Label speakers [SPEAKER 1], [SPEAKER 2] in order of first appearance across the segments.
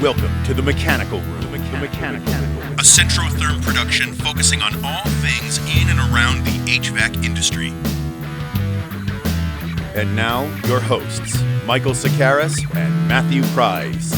[SPEAKER 1] Welcome to the Mechanical Room. A Centrotherm production focusing on all things in and around the HVAC industry. And now, your hosts, Michael Sokaris and Matthew Pryce.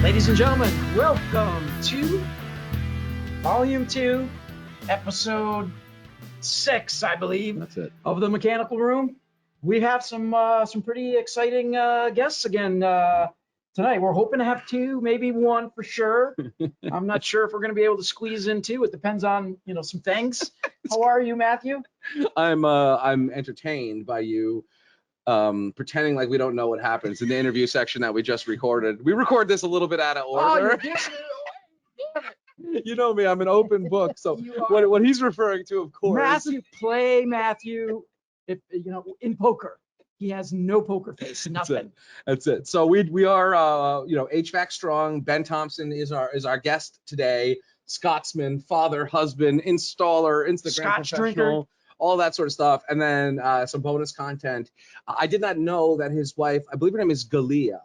[SPEAKER 2] Ladies and gentlemen, welcome to Volume 2, Episode 6, I believe.
[SPEAKER 3] That's it.
[SPEAKER 2] Of the Mechanical Room. We have some pretty exciting guests again tonight. We're hoping to have two, maybe one for sure. I'm not sure if we're going to be able to squeeze in two. It depends on some things. How are you, Matthew?
[SPEAKER 3] I'm entertained by you pretending like we don't know what happens in the interview section that we just recorded. We record this a little bit out of order. You know me, I'm an open book. So what he's referring to, of course.
[SPEAKER 2] Matthew, if in poker. He has no poker face, nothing.
[SPEAKER 3] That's it. So we are HVAC strong. Ben Thompson is our guest today. Scotsman, father, husband, installer, Instagram
[SPEAKER 2] Scotch
[SPEAKER 3] professional.
[SPEAKER 2] drinker.
[SPEAKER 3] All that sort of stuff, and then some bonus content. I did not know that his wife, I believe her name is Galia.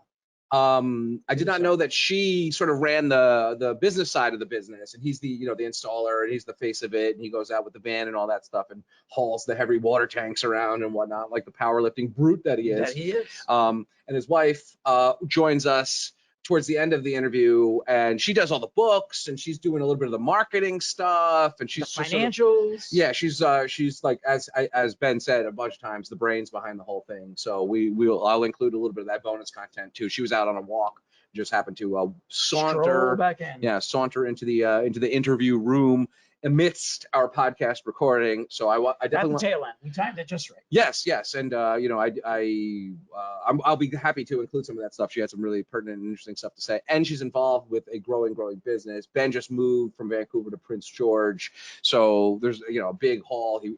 [SPEAKER 3] I did not know that she sort of ran the business side of the business, and he's the the installer, and he's the face of it, and he goes out with the van and all that stuff, and hauls the heavy water tanks around and whatnot, like the powerlifting brute that he is. And his wife joins us towards the end of the interview, and she does all the books, and she's doing a little bit of the marketing stuff, and she's
[SPEAKER 2] the financials.
[SPEAKER 3] She's like, as Ben said a bunch of times, the brains behind the whole thing. So I'll include a little bit of that bonus content too. She was out on a walk, just happened to saunter
[SPEAKER 2] back in.
[SPEAKER 3] Saunter into the interview room amidst our podcast recording. So I definitely
[SPEAKER 2] at the tail end. We timed it just right.
[SPEAKER 3] Yes, and I'll be happy to include some of that stuff. She had some really pertinent and interesting stuff to say, and she's involved with a growing business. Ben just moved from Vancouver to Prince George, so there's a big haul. He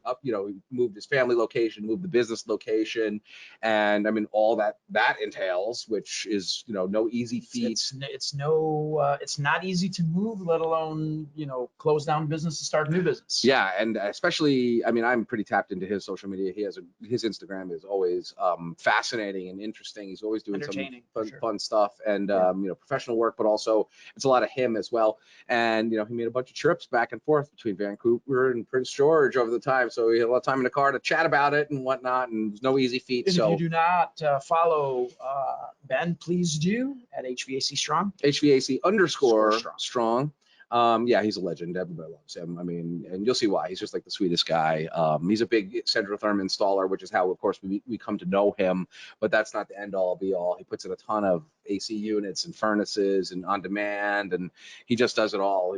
[SPEAKER 3] moved his family location, moved the business location, and I mean all that entails, which is no easy feat.
[SPEAKER 2] It's not easy to move, let alone close down business to start a new business.
[SPEAKER 3] Yeah, and especially, I mean, I'm pretty tapped into his social media. His Instagram is always fascinating and interesting. He's always doing some fun stuff, and professional work, but also it's a lot of him as well. And he made a bunch of trips back and forth between Vancouver and Prince George over the time, so he had a lot of time in the car to chat about it and whatnot, and it was no easy feat.
[SPEAKER 2] If you do not follow Ben, please do at HVAC Strong.
[SPEAKER 3] HVAC_strong. He's a legend. Everybody loves him. I mean, and you'll see why. He's just like the sweetest guy. He's a big Centrotherm installer, which is how, of course, we come to know hhim. But that's not the end all be all. He puts in a ton of AC units and furnaces and on demand, and he just does it all.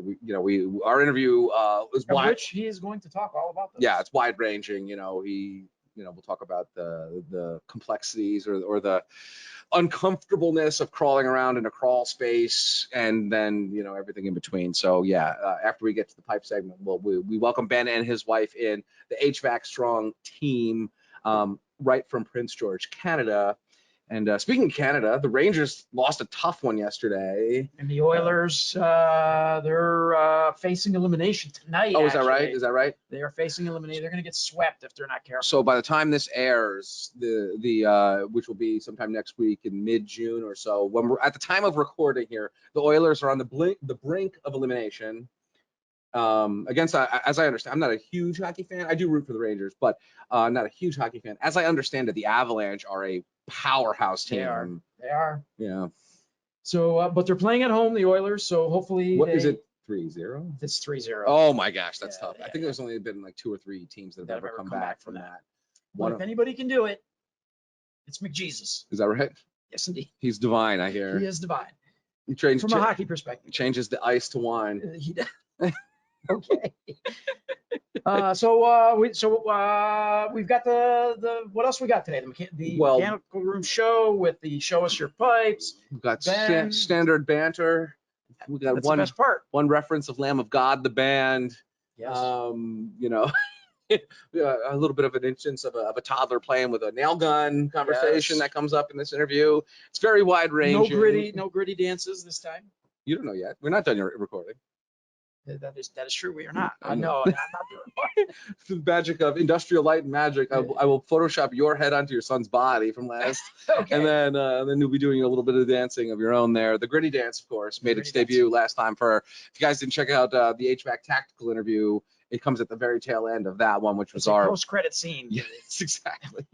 [SPEAKER 3] Our interview was wide.
[SPEAKER 2] Which he is going to talk all about this.
[SPEAKER 3] Yeah, it's wide ranging. We'll talk about the complexities or the uncomfortableness of crawling around in a crawl space, and then everything in between. So after we get to the pipe segment, we welcome Ben and his wife in the HVAC Strong team, right from Prince George, Canada. And speaking of Canada, the Rangers lost a tough one yesterday.
[SPEAKER 2] And the Oilers, they're facing elimination tonight.
[SPEAKER 3] Oh, is that right? Is that right?
[SPEAKER 2] They are facing elimination. They're going to get swept if they're not careful.
[SPEAKER 3] So by the time this airs, the which will be sometime next week in mid-June or so, when we're at the time of recording here, the Oilers are on the brink of elimination. Against, as I understand, I'm not a huge hockey fan. I do root for the Rangers, but I'm not a huge hockey fan. As I understand it, the Avalanche are a powerhouse team.
[SPEAKER 2] They are.
[SPEAKER 3] Yeah.
[SPEAKER 2] So, but they're playing at home, the Oilers. So hopefully,
[SPEAKER 3] is it 3-0?
[SPEAKER 2] It's 3-0.
[SPEAKER 3] Oh my gosh, that's tough. I think there's only been like 2 or 3 teams that have ever come back from that.
[SPEAKER 2] Well, if anybody can do it, it's McJesus.
[SPEAKER 3] Is that right?
[SPEAKER 2] Yes, indeed.
[SPEAKER 3] He's divine, I hear.
[SPEAKER 2] He is divine.
[SPEAKER 3] He trains
[SPEAKER 2] from a hockey perspective.
[SPEAKER 3] Changes the ice to wine.
[SPEAKER 2] He does. Okay. We've got the what else we got today? The Mechanical Room show with the Show Us Your Pipes.
[SPEAKER 3] We've got standard banter. We got
[SPEAKER 2] That's the best part.
[SPEAKER 3] one reference of Lamb of God, the band.
[SPEAKER 2] Yes.
[SPEAKER 3] You know, a little bit of an instance of a toddler playing with a nail gun conversation that comes up in this interview. It's very wide ranging.
[SPEAKER 2] No gritty dances this time.
[SPEAKER 3] You don't know yet. We're not done your recording.
[SPEAKER 2] That is true. We are not.
[SPEAKER 3] I
[SPEAKER 2] No,
[SPEAKER 3] know.
[SPEAKER 2] I'm not doing it.
[SPEAKER 3] The magic of industrial light and magic. I will Photoshop your head onto your son's body from last,
[SPEAKER 2] Okay.
[SPEAKER 3] and then you'll be doing a little bit of dancing of your own there. The gritty dance, of course, made its
[SPEAKER 2] Gritty
[SPEAKER 3] debut last time. If you guys didn't check out the HVAC tactical interview, it comes at the very tail end of that one, which was
[SPEAKER 2] It's
[SPEAKER 3] our
[SPEAKER 2] a post-credit scene.
[SPEAKER 3] Yes, exactly.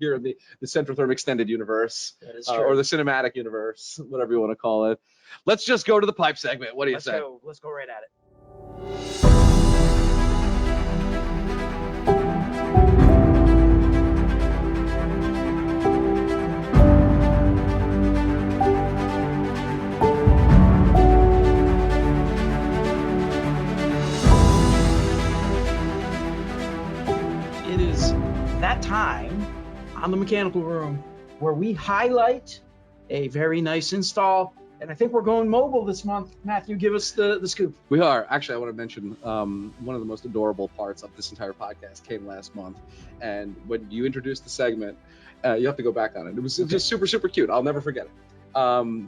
[SPEAKER 3] Here in the Centrotherm extended universe,
[SPEAKER 2] That is true.
[SPEAKER 3] or the cinematic universe, whatever you want to call it. Let's just go to the pipe segment. What do you say?
[SPEAKER 2] Let's go right at it. It is that time on the mechanical room where we highlight a very nice install. And I think we're going mobile this month. Matthew, give us the scoop.
[SPEAKER 3] We are. Actually, I want to mention one of the most adorable parts of this entire podcast came last month. And when you introduced the segment, you have to go back on it. It was just super, super cute. I'll never forget it.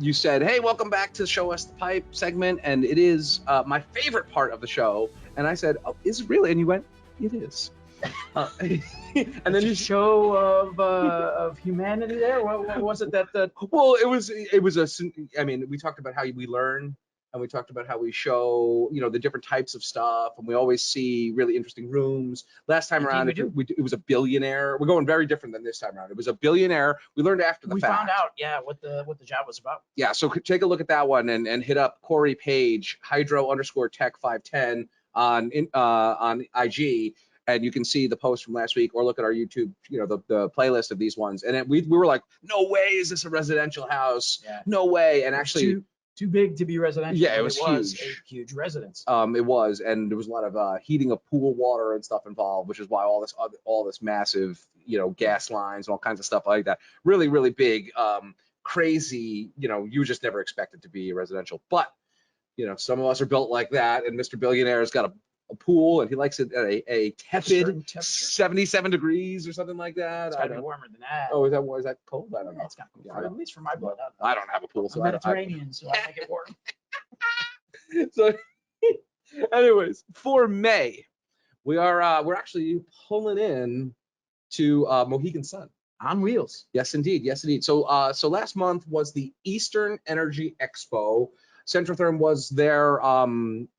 [SPEAKER 3] You said, hey, welcome back to Show Us the Pipe segment. And it is my favorite part of the show. And I said, oh, is it really? And you went, it is. And then you
[SPEAKER 2] show of humanity there. What was it that?
[SPEAKER 3] Well, it was I mean, we talked about how we learn, and we talked about how we show, the different types of stuff, and we always see really interesting rooms. Last time around, it was a billionaire. We're going very different than this time around. It was a billionaire. We learned after the fact.
[SPEAKER 2] We found out, what the job was about.
[SPEAKER 3] Yeah, so take a look at that one and hit up Corey Page, Hydro_Tech510 on IG. And you can see the post from last week, or look at our YouTube, the playlist of these ones. And we were like, no way is this a residential house? Yeah. No way. And actually,
[SPEAKER 2] too big to be residential.
[SPEAKER 3] Yeah, it was
[SPEAKER 2] huge. A huge residence.
[SPEAKER 3] It was, and there was a lot of heating of pool water and stuff involved, which is why all this massive, gas lines and all kinds of stuff like that. Really, really big, crazy. You just never expect it to be residential. But some of us are built like that, and Mr. Billionaire has got a pool, and he likes it at a tepid 77 degrees or something like that.
[SPEAKER 2] It's gotta be warmer than that.
[SPEAKER 3] Oh, is that cold? I don't know.
[SPEAKER 2] It's got at least for my blood.
[SPEAKER 3] I don't have a pool, so
[SPEAKER 2] I'm Mediterranean, so I make it warm.
[SPEAKER 3] So, anyways, for May, we're actually pulling in to Mohegan Sun
[SPEAKER 2] on wheels.
[SPEAKER 3] Yes, indeed. Yes, indeed. So last month was the Eastern Energy Expo. Centrotherm was there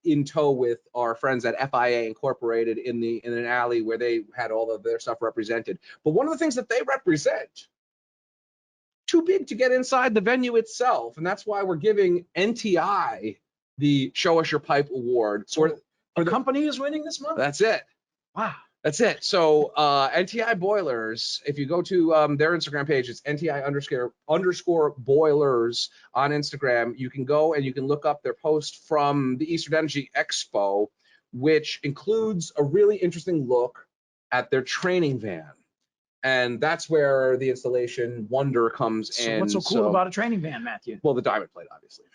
[SPEAKER 3] in tow with our friends at FIA Incorporated in an alley where they had all of their stuff represented. But one of the things that they represent, too big to get inside the venue itself, and that's why we're giving NTI the Show Us Your Pipe Award.
[SPEAKER 2] So the company is winning this month?
[SPEAKER 3] That's it.
[SPEAKER 2] Wow.
[SPEAKER 3] That's it. So NTI Boilers, if you go to their Instagram page, it's NTI_Boilers on Instagram. You can go and you can look up their post from the Eastern Energy Expo, which includes a really interesting look at their training van. And that's where the installation wonder comes in.
[SPEAKER 2] What's so cool about a training van, Matthew?
[SPEAKER 3] Well, the diamond plate, obviously.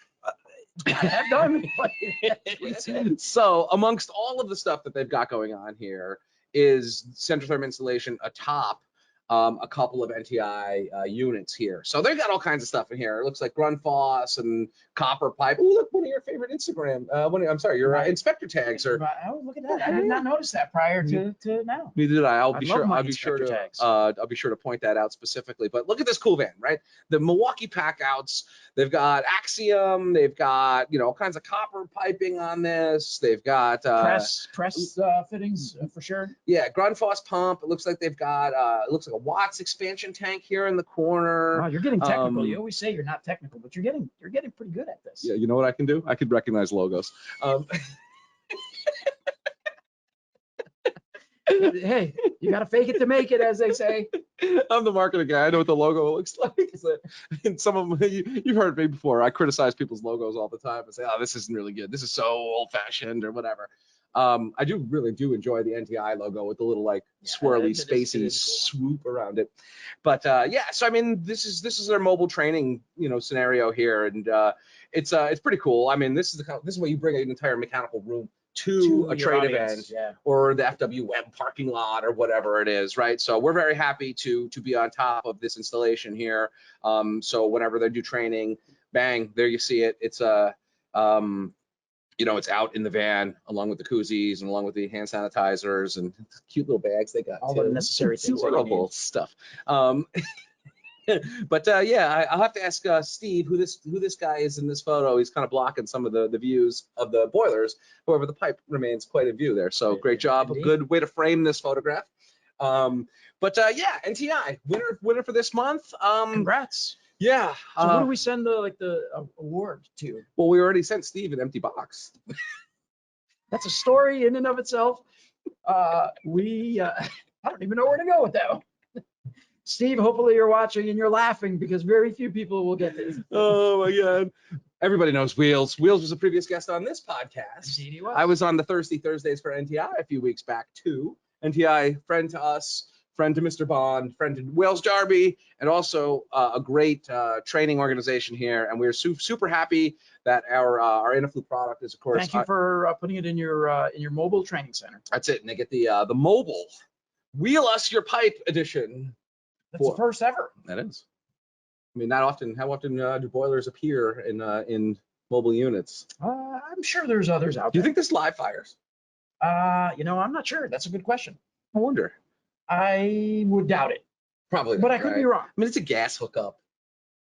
[SPEAKER 2] Diamond plate.
[SPEAKER 3] So amongst all of the stuff that they've got going on here, is Centrotherm installation atop a couple of NTI units here. So they've got all kinds of stuff in here. It looks like Grundfos and copper pipe. Oh, look, one of your favorite Instagram, your inspector tags are.
[SPEAKER 2] Oh, look at that. I did not notice that prior to now.
[SPEAKER 3] Neither did I. I'll be sure to point that out specifically. But look at this cool van, right? The Milwaukee Packouts. They've got Axiom. They've got all kinds of copper piping on this. They've got
[SPEAKER 2] press fittings for sure.
[SPEAKER 3] Yeah, Grundfos pump. It looks like they've got it looks like a Watts expansion tank here in the corner.
[SPEAKER 2] Wow, you're getting technical. You always say you're not technical, but you're getting pretty good at this.
[SPEAKER 3] Yeah, you know what I can do? I could recognize logos.
[SPEAKER 2] Hey, you got to fake it to make it, as they say.
[SPEAKER 3] I'm the marketing guy. I know what the logo looks like. And some of them, you've heard me before. I criticize people's logos all the time and say, oh, this isn't really good. This is so old-fashioned or whatever. I really do enjoy the NTI logo with the little like swirly, spacey
[SPEAKER 2] cool.
[SPEAKER 3] swoop around it. But yeah, so I mean, this is their mobile training, scenario here, and it's pretty cool. I mean, this is what you bring an entire mechanical room to a trade event or the FW Web parking lot or whatever it is, right? So we're very happy to be on top of this installation here. So whenever they do training, bang, there you see it. It's it's out in the van along with the koozies and along with the hand sanitizers and cute little bags they got.
[SPEAKER 2] All the necessary things.
[SPEAKER 3] Adorable stuff. But yeah, I'll have to ask Steve who this guy is in this photo. He's kind of blocking some of the views of the boilers. However, the pipe remains quite a view there. So great job. Indeed. Good way to frame this photograph. But yeah, NTI winner for this month.
[SPEAKER 2] Congrats.
[SPEAKER 3] Yeah.
[SPEAKER 2] So who do we send the award to?
[SPEAKER 3] Well, we already sent Steve an empty box.
[SPEAKER 2] That's a story in and of itself. I don't even know where to go with that one. Steve, hopefully you're watching and you're laughing because very few people will get this.
[SPEAKER 3] Oh my God. Everybody knows Wheels. Wheels was a previous guest on this podcast.
[SPEAKER 2] Indeed he was.
[SPEAKER 3] I was on the Thursdays for NTI a few weeks back too. NTI, friend to us, friend to Mr. Bond, friend to Wales Jarby, and also a great training organization here. And we're super happy that our Interflu product is, of course.
[SPEAKER 2] Thank you for putting it in your mobile training center.
[SPEAKER 3] That's it. And they get the mobile Wheel Us Your Pipe edition.
[SPEAKER 2] That's the first ever.
[SPEAKER 3] That is. I mean, how often do boilers appear in mobile units?
[SPEAKER 2] I'm sure there's others out there.
[SPEAKER 3] Do you think this live fires?
[SPEAKER 2] I'm not sure. That's a good question.
[SPEAKER 3] I wonder.
[SPEAKER 2] I would doubt it.
[SPEAKER 3] Probably.
[SPEAKER 2] But I could be wrong.
[SPEAKER 3] I mean, it's a gas hookup.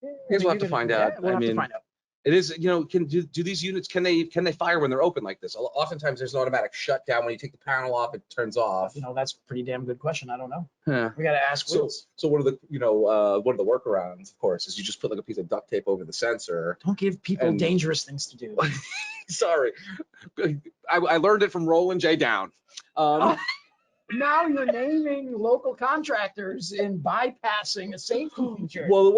[SPEAKER 3] I guess we'll have to find out.
[SPEAKER 2] We'll have to find out.
[SPEAKER 3] It is, do these units, can they fire when they're open like this? Oftentimes there's an automatic shutdown. When you take the panel off, it turns off.
[SPEAKER 2] That's a pretty damn good question. I don't know.
[SPEAKER 3] Yeah.
[SPEAKER 2] We got to ask Wheels.
[SPEAKER 3] So one of the workarounds, of course, is you just put like a piece of duct tape over the sensor.
[SPEAKER 2] Don't give people dangerous things to do.
[SPEAKER 3] Sorry. I learned it from Roland J. Down.
[SPEAKER 2] Now you're naming local contractors and bypassing a safety feature.
[SPEAKER 3] Well, it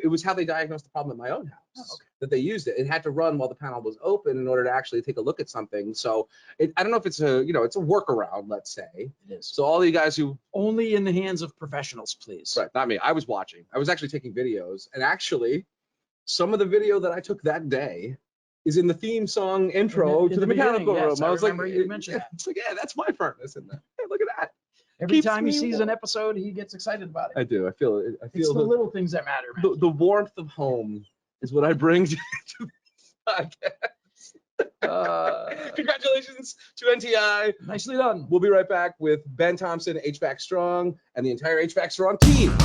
[SPEAKER 3] was how they diagnosed the problem at my own house. That they used it. It had to run while the panel was open in order to actually take a look at something. So I don't know if it's it's a workaround, let's say.
[SPEAKER 2] It is.
[SPEAKER 3] So all you guys who
[SPEAKER 2] only in the hands of professionals, please.
[SPEAKER 3] Right, not me. I was watching. I was actually taking videos, and actually, some of the video that I took that day is in the theme song intro to the mechanical room. I was like,
[SPEAKER 2] you mentioned that.
[SPEAKER 3] It's like, yeah, that's my furnace in there. Hey, look at that.
[SPEAKER 2] Every time he sees an episode, he gets excited about it.
[SPEAKER 3] I do. I feel it.
[SPEAKER 2] It's the little things that matter, man.
[SPEAKER 3] The warmth of home is what I bring to this podcast. Congratulations to NTI.
[SPEAKER 2] Nicely done.
[SPEAKER 3] We'll be right back with Ben Thompson, HVAC Strong, and the entire HVAC Strong team.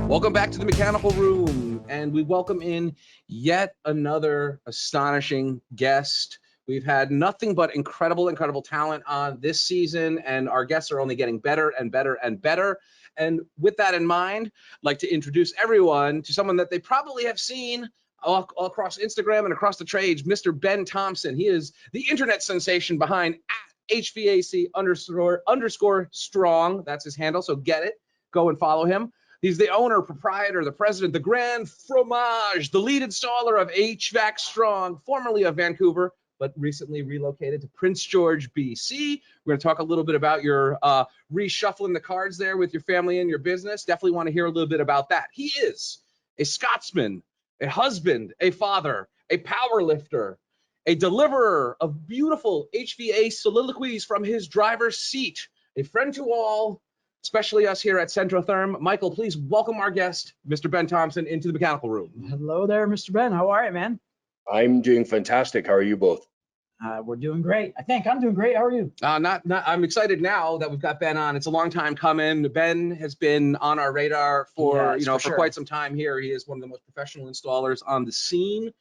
[SPEAKER 3] Welcome back to the mechanical room, and we welcome in yet another astonishing guest. We've had nothing but incredible talent on this season, and our guests are only getting better and better and better. And with that in mind, I'd like to introduce everyone to someone that they probably have seen all across Instagram and across the trades, Mr. Ben Thompson. He is the internet sensation behind @HVAC_strong. That's his handle, so get it. Go and follow him. He's the owner, proprietor, the president, the grand fromage, the lead installer of HVAC Strong, formerly of Vancouver, but recently relocated to Prince George, BC. We're going to talk a little bit about your reshuffling the cards there with your family and your business. Definitely want to hear a little bit about that. He is a Scotsman, a husband, a father, a power lifter, a deliverer of beautiful HVAC soliloquies from his driver's seat, a friend to all, especially us here at Centrotherm. Michael, please welcome our guest, Mr. Ben Thompson, into the mechanical room.
[SPEAKER 2] Hello there, Mr. Ben. How are you, man?
[SPEAKER 4] I'm doing fantastic. How are you both?
[SPEAKER 2] We're doing great. I think I'm doing great. How are you?
[SPEAKER 3] I'm excited now that we've got Ben on. It's a long time coming. Ben has been on our radar for quite some time here. He is one of the most professional installers on the scene.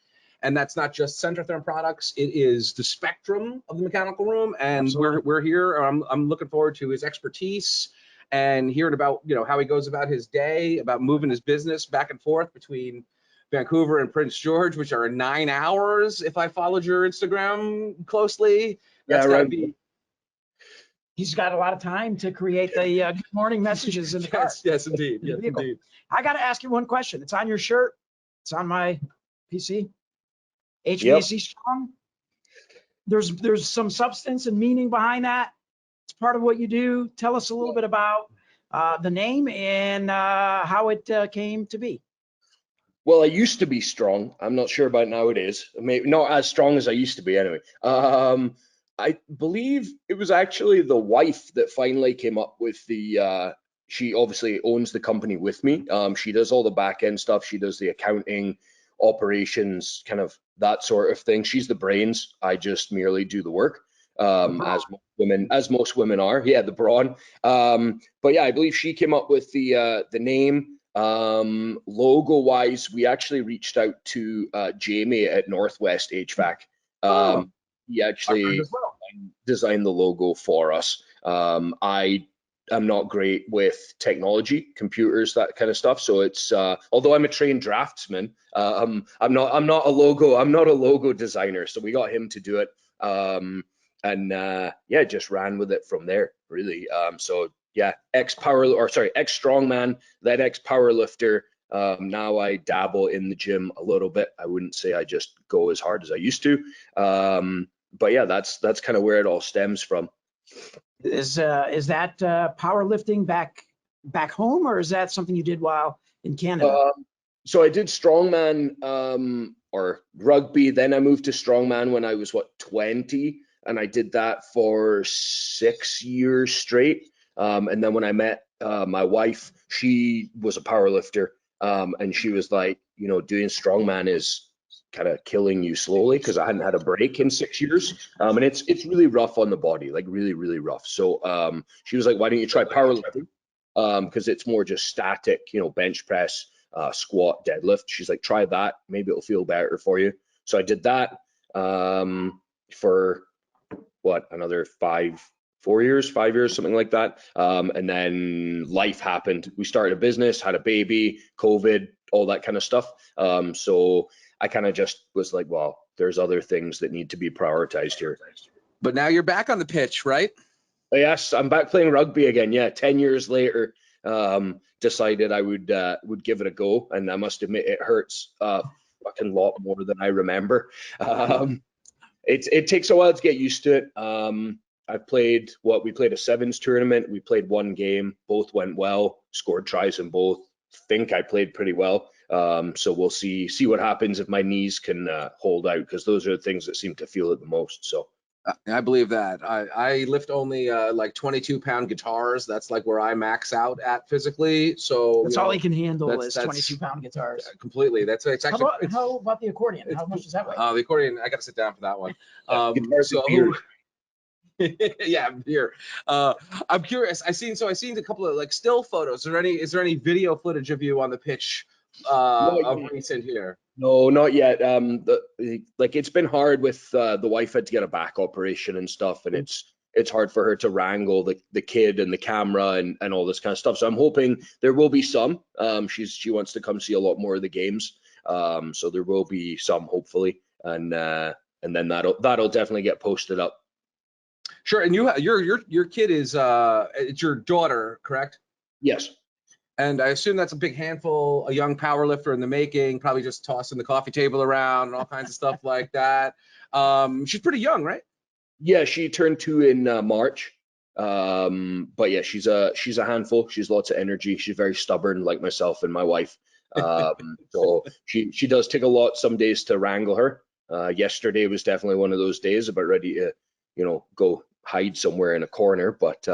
[SPEAKER 3] And that's not just Centrotherm products. It is the spectrum of the mechanical room. And we're here. I'm looking forward to his expertise and hearing about how he goes about his day, about moving his business back and forth between Vancouver and Prince George, which are 9 hours if I followed your Instagram closely. That's gotta be.
[SPEAKER 2] He's got a lot of time to create the good morning messages in the car.
[SPEAKER 3] Yes, indeed. Yes, indeed.
[SPEAKER 2] I got to ask you one question. It's on your shirt. It's on my PC. HVAC strong. There's some substance and meaning behind that. It's part of what you do. Tell us a little bit about the name and how it came to be.
[SPEAKER 4] Well, I used to be strong. I'm not sure about nowadays. Maybe not as strong as I used to be anyway. I believe it was actually the wife that finally came up with the, she obviously owns the company with me. She does all the back end stuff. She does the accounting, operations, kind of that sort of thing. She's the brains. I just merely do the work. As most women are. Yeah, the brawn. But yeah, I believe she came up with the name. Logo wise, we actually reached out to Jamie at Northwest HVAC. He actually designed the logo for us. I am not great with technology, computers, that kind of stuff. So it's although I'm a trained draftsman, I'm not a logo designer. So we got him to do it. Yeah, just ran with it from there, really. So yeah, ex strongman, then ex powerlifter. Now I dabble in the gym a little bit. I wouldn't say I just go as hard as I used to. But yeah, that's kind of where it all stems from.
[SPEAKER 2] Is that powerlifting back home, or is that something you did while in Canada?
[SPEAKER 4] So I did strongman or rugby. Then I moved to strongman when I was 20, and I did that for 6 years straight. And then when I met my wife, she was a powerlifter, and she was like, you know, doing strongman is kind of killing you slowly, because I hadn't had a break in 6 years, and it's really rough on the body, like really rough. So she was like, why don't you try powerlifting? Because it's more just static, you know, bench press, squat, deadlift. She's like, try that, maybe it'll feel better for you. So I did that for another 5 years, something like that. And then life happened. We started a business, had a baby, COVID, all that kind of stuff. So I kind of just was like, well, there's other things that need to be prioritized here.
[SPEAKER 3] But now you're back on the pitch, right?
[SPEAKER 4] Yes, I'm back playing rugby again. Yeah, 10 years later, decided I would give it a go, and I must admit it hurts a fucking lot more than I remember. It takes a while to get used to it. we played a sevens tournament. We played one game, both went well, scored tries in both. Think I played pretty well. So we'll see what happens if my knees can hold out, because those are the things that seem to feel it the most. So
[SPEAKER 3] I believe that. I lift only like 22-pound guitars. That's like where I max out at physically. So
[SPEAKER 2] That's all he can handle
[SPEAKER 3] that's-
[SPEAKER 2] is 22-pound guitars.
[SPEAKER 3] completely. That's it's actually.
[SPEAKER 2] How about the accordion? How much does that weigh?
[SPEAKER 3] The accordion, I got to sit down for that one.
[SPEAKER 4] guitars and beers.
[SPEAKER 3] Yeah, beer. I'm curious. I seen a couple of like still photos. Is there any video footage of you on the pitch of recent here?
[SPEAKER 4] No, not yet. It's been hard with the wife had to get a back operation and stuff, and it's hard for her to wrangle the kid and the camera and all this kind of stuff. So I'm hoping there will be some. She wants to come see a lot more of the games. So there will be some, hopefully, and then that'll definitely get posted up.
[SPEAKER 3] Sure. And your kid is it's your daughter, correct?
[SPEAKER 4] Yes.
[SPEAKER 3] And I assume that's a big handful, a young power lifter in the making, probably just tossing the coffee table around and all kinds of stuff like that. She's pretty young, right?
[SPEAKER 4] Yeah, she turned 2 in March. But yeah, she's a handful. She's lots of energy. She's very stubborn, like myself and my wife. So she does take a lot some days to wrangle her. Yesterday was definitely one of those days, about ready to, go hide somewhere in a corner. But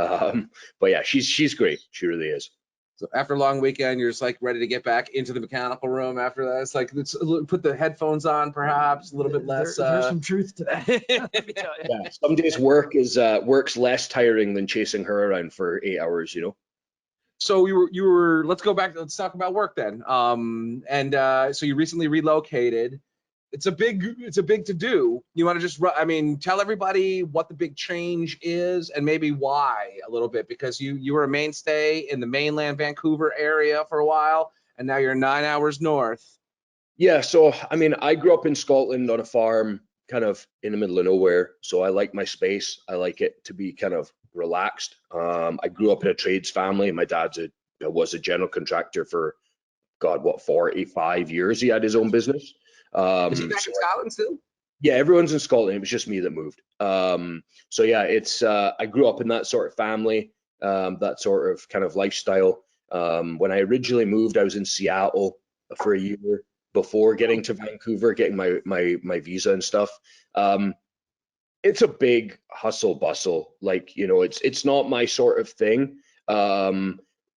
[SPEAKER 4] yeah, she's great. She really is.
[SPEAKER 3] So after a long weekend, you're just like ready to get back into the mechanical room after that. It's like, let's put the headphones on, perhaps a little bit less.
[SPEAKER 2] There's some truth to that. Let me tell you.
[SPEAKER 4] Yeah, some days work's less tiring than chasing her around for 8 hours,
[SPEAKER 3] So you were let's go back. Let's talk about work then. So you recently relocated. It's a big to do. You want to just, tell everybody what the big change is and maybe why a little bit, because you were a mainstay in the mainland Vancouver area for a while, and now you're 9 hours north.
[SPEAKER 4] Yeah, so I grew up in Scotland on a farm, kind of in the middle of nowhere. So I like my space. I like it to be kind of relaxed. I grew up in a trades family. My dad was a general contractor for God, what, 45 years he had his own business.
[SPEAKER 3] Is he back in
[SPEAKER 4] So
[SPEAKER 3] Scotland still?
[SPEAKER 4] yeah, everyone's in Scotland. It was just me that moved. So yeah, it's I grew up in that sort of family, that sort of kind of lifestyle. When I originally moved, I was in Seattle for a year before getting to Vancouver, getting my visa and stuff. It's a big hustle bustle. Like, you know, it's not my sort of thing.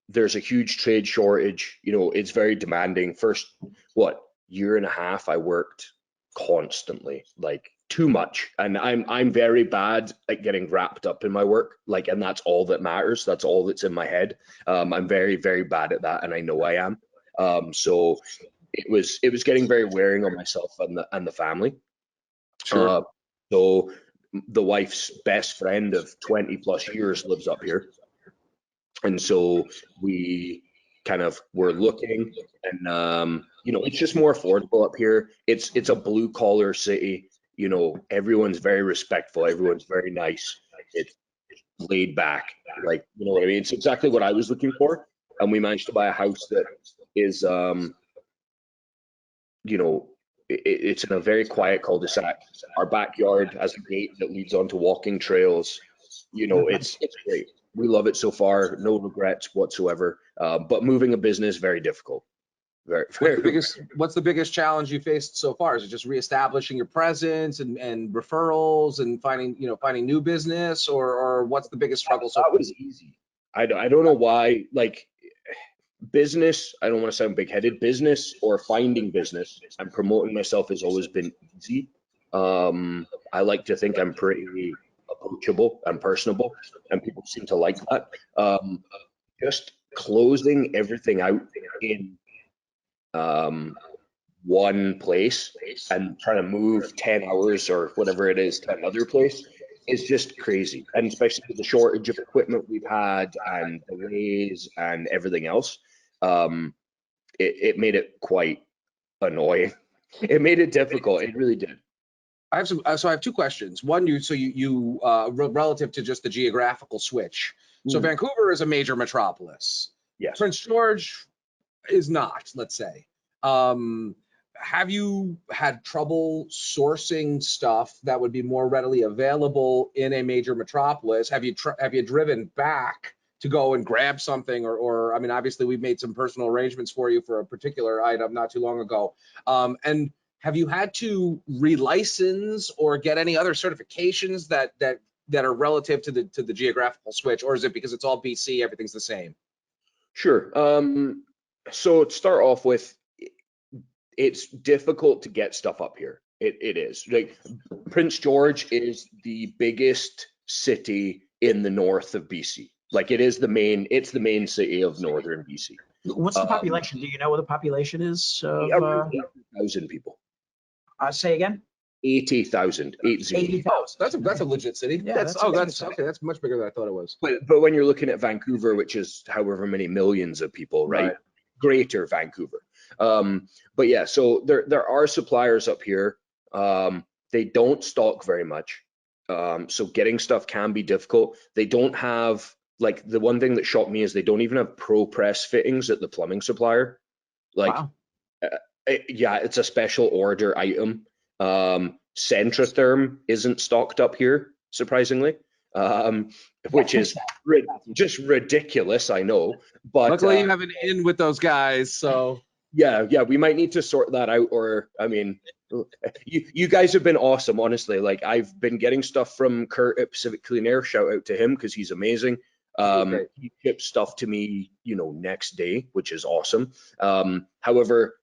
[SPEAKER 4] There's a huge trade shortage. You know, it's very demanding. First, year and a half, I worked constantly, like too much, and I'm very bad at getting wrapped up in my work, like, and that's all that matters. That's all that's in my head. I'm very, very bad at that, and I know I am. So it was getting very wearing on myself and the family.
[SPEAKER 3] Sure.
[SPEAKER 4] So the wife's best friend of 20 plus years lives up here, and so we kind of were looking, and you know, it's just more affordable up here. It's a blue collar city. You know, everyone's very respectful, everyone's very nice, it's laid back, like, you know what I mean? It's exactly what I was looking for, and we managed to buy a house that is you know, it's in a very quiet cul-de-sac. Our backyard has a gate that leads onto walking trails. You know, it's great. We love it so far. No regrets whatsoever. But moving a business, very difficult. Very, very.
[SPEAKER 3] What's the biggest challenge you faced so far? Is it just reestablishing your presence and referrals and finding new business, or what's the biggest struggle so
[SPEAKER 4] That
[SPEAKER 3] far?
[SPEAKER 4] was easy. I don't know why. Like, business, I don't want to sound big-headed, business or finding business and promoting myself has always been easy. I like to think I'm pretty approachable and personable, and people seem to like that. Just closing everything out in one place and trying to move 10 hours or whatever it is to another place is just crazy. And especially with the shortage of equipment we've had and delays and everything else, it made it quite annoying. It made it difficult. It really did.
[SPEAKER 3] I have two questions. One, relative to just the geographical switch. So Vancouver is a major metropolis.
[SPEAKER 4] Yes.
[SPEAKER 3] Prince George is not, let's say. Have you had trouble sourcing stuff that would be more readily available in a major metropolis? Have you driven back to go and grab something, or I mean, obviously we've made some personal arrangements for you for a particular item not too long ago. And have you had to relicense or get any other certifications that are relative to the geographical switch, or is it because it's all BC, everything's the same?
[SPEAKER 4] Sure. So to start off with, it's difficult to get stuff up here. It is. Like, Prince George is the biggest city in the north of BC. Like, it's the main city of northern BC.
[SPEAKER 2] What's the population? Do you know what the population is of?
[SPEAKER 4] Around 80,000 people.
[SPEAKER 2] Say again?
[SPEAKER 4] 80,000.
[SPEAKER 2] 80,000.
[SPEAKER 3] Oh, that's a legit city.
[SPEAKER 2] Yeah,
[SPEAKER 3] That's
[SPEAKER 2] okay.
[SPEAKER 3] okay. That's much bigger than I thought it was.
[SPEAKER 4] But when you're looking at Vancouver, which is however many millions of people, right? Greater Vancouver. But yeah, so there are suppliers up here. They don't stock very much. So getting stuff can be difficult. They don't have, like, the one thing that shocked me is they don't even have pro press fittings at the plumbing supplier. Like,
[SPEAKER 2] Wow.
[SPEAKER 4] Yeah, it's a special order item. Centrotherm isn't stocked up here, surprisingly, which is just ridiculous, I know. But
[SPEAKER 3] luckily you have an in with those guys, so
[SPEAKER 4] yeah, we might need to sort that out. Or, I mean, you guys have been awesome, honestly. Like, I've been getting stuff from Kurt at Pacific Clean Air. Shout out to him because he's amazing. He ships stuff to me, you know, next day, which is awesome. However,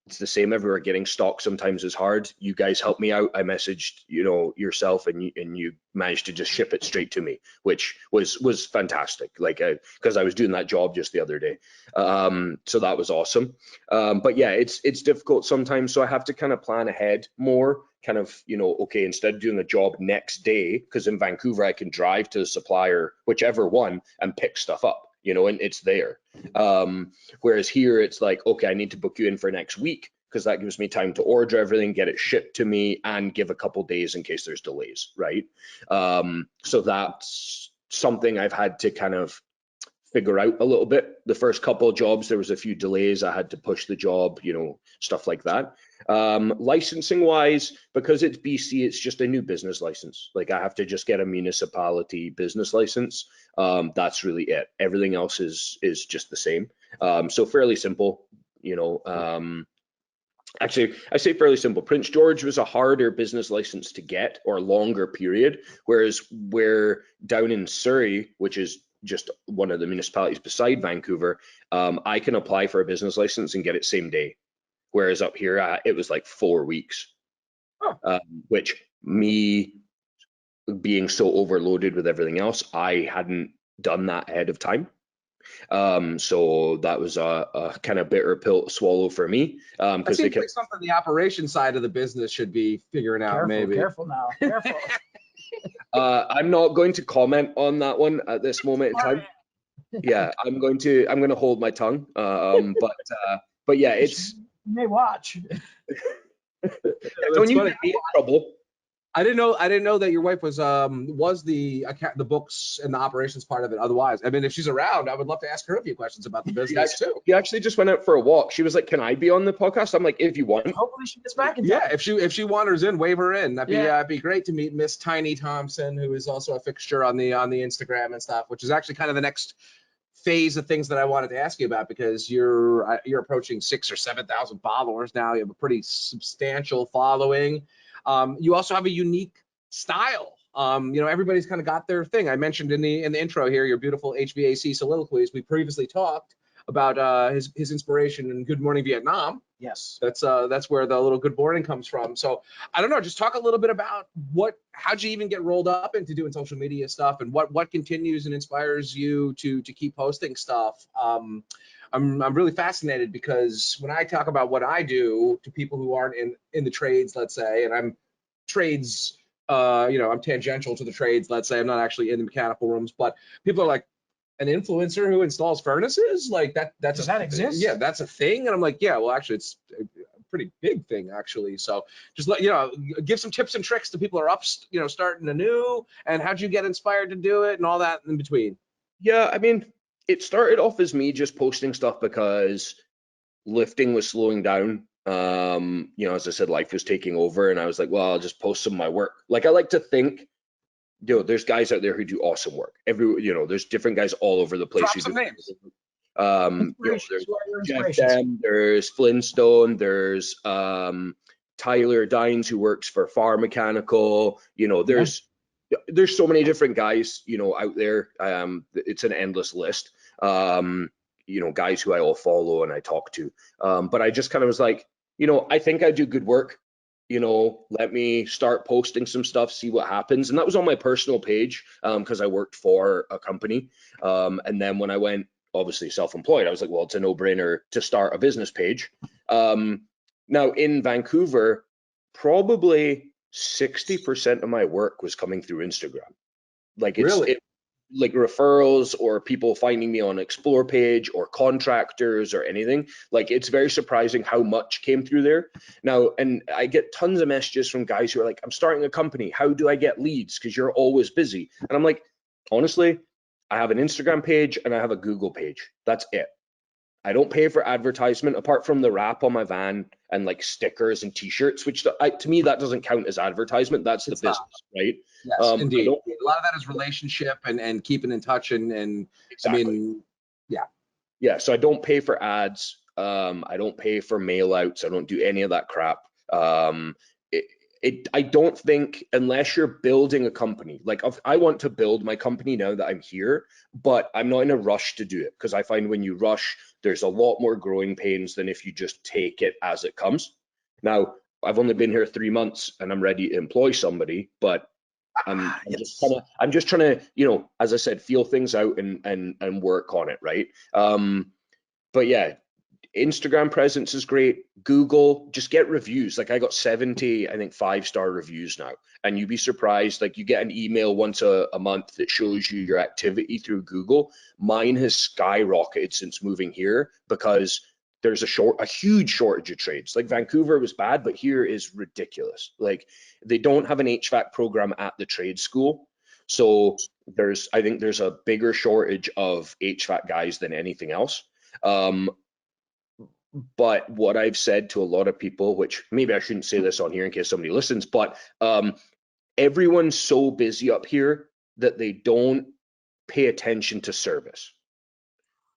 [SPEAKER 4] it's the same everywhere. Getting stock sometimes is hard. You guys helped me out. I messaged, you know, yourself, and you managed to just ship it straight to me, which was fantastic. Like, because I was doing that job just the other day. So that was awesome. But yeah, it's difficult sometimes. So I have to kind of plan ahead more, kind of, you know, okay, instead of doing a job next day, because in Vancouver I can drive to the supplier, whichever one, and pick stuff up, you know, and it's there. Whereas here it's like, okay, I need to book you in for next week because that gives me time to order everything, get it shipped to me, and give a couple days in case there's delays, right? So that's something I've had to kind of figure out a little bit. The first couple of jobs, there was a few delays. I had to push the job, you know, stuff like that. Licensing wise, because it's BC, it's just a new business license. Like I have to just get a municipality business license. That's really it. Everything else is just the same. So fairly simple, you know. Actually, I say fairly simple. Prince George was a harder business license to get, or longer period, whereas we're down in Surrey, which is just one of the municipalities beside Vancouver, I can apply for a business license and get it same day. Whereas up here, it was like 4 weeks, which me being so overloaded with everything else, I hadn't done that ahead of time. So that was a kind of bitter pill to swallow for me.
[SPEAKER 3] Because they kept something the operation side of the business should be figuring out. Maybe
[SPEAKER 2] careful now, careful.
[SPEAKER 4] I'm not going to comment on that one at this moment in time. Yeah, I'm going to hold my tongue. But yeah, it's.
[SPEAKER 2] You may watch.
[SPEAKER 4] Don't you get me in trouble?
[SPEAKER 3] I didn't know that your wife was the books and the operations part of it. Otherwise, I mean, if she's around, I would love to ask her a few questions about the business too.
[SPEAKER 4] She actually just went out for a walk. She was like, "Can I be on the podcast?" I'm like, "If you want."
[SPEAKER 2] Hopefully she gets back in time.
[SPEAKER 3] Yeah, if she wanders in, wave her in. That'd be great to meet Miss Tiny Thompson, who is also a fixture on the Instagram and stuff, which is actually kind of the next phase of things that I wanted to ask you about, because you're approaching 6,000 or 7,000 followers now. You have a pretty substantial following. You also have a unique style. You know, everybody's kind of got their thing. I mentioned in the intro here your beautiful HVAC soliloquies. We previously talked about his inspiration in Good Morning Vietnam.
[SPEAKER 2] Yes,
[SPEAKER 3] that's where the little good morning comes from. So I don't know, just talk a little bit about how'd you even get rolled up into doing social media stuff, and what continues and inspires you to keep posting stuff. I'm really fascinated, because when I talk about what I do to people who aren't in the trades, let's say, and I'm trades, you know, I'm tangential to the trades, let's say, I'm not actually in the mechanical rooms, but people are like, an influencer who installs furnaces, like does
[SPEAKER 2] that exist?
[SPEAKER 3] Yeah, that's a thing. And I'm like, yeah, well, actually, it's a pretty big thing, actually. So just give some tips and tricks to people who are starting anew, and how'd you get inspired to do it and all that in between.
[SPEAKER 4] Yeah, I mean, it started off as me just posting stuff because lifting was slowing down. You know, as I said, life was taking over, and I was like, well, I'll just post some of my work. Like, I like to think, you know, there's guys out there who do awesome work. There's different guys all over the place.
[SPEAKER 3] Drop some names.
[SPEAKER 4] There's Jeff Dem, there's Flintstone, there's Tyler Dines, who works for Far Mechanical. You know, there's so many different guys, you know, out there. It's an endless list. You know, guys who I all follow and I talk to. But I just kind of was like, you know, I think I do good work. You know, let me start posting some stuff, see what happens. And that was on my personal page, because I worked for a company. And then when I went, obviously, self-employed, I was like, well, it's a no-brainer to start a business page. Now in Vancouver, probably 60% of my work was coming through Instagram. Like like referrals, or people finding me on Explore page, or contractors, or anything. Like, it's very surprising how much came through there now. And I get tons of messages from guys who are like, I'm starting a company, how do I get leads, because you're always busy? And I'm like, honestly, I have an Instagram page and I have a Google page. That's it. I don't pay for advertisement, apart from the wrap on my van and like stickers and t-shirts, which to me, that doesn't count as advertisement. That's the business, right?
[SPEAKER 3] Yes, indeed. A lot of that is relationship and keeping in touch and exactly. I mean, yeah.
[SPEAKER 4] So I don't pay for ads. I don't pay for mail outs. I don't do any of that crap. I don't think, unless you're building a company, like I want to build my company now that I'm here, but I'm not in a rush to do it, because I find when you rush, there's a lot more growing pains than if you just take it as it comes. Now, I've only been here 3 months and I'm ready to employ somebody, but I'm just trying to, you know, as I said, feel things out and work on it, right? But yeah, Instagram presence is great. Google, just get reviews. Like, I got 70, I think, 5-star reviews now, and you'd be surprised. Like, you get an email once a month that shows you your activity through Google. Mine has skyrocketed since moving here, because there's a huge shortage of trades. Like, Vancouver was bad, but here is ridiculous. Like, they don't have an HVAC program at the trade school. So I think there's a bigger shortage of HVAC guys than anything else. But what I've said to a lot of people, which maybe I shouldn't say this on here in case somebody listens, but everyone's so busy up here that they don't pay attention to service.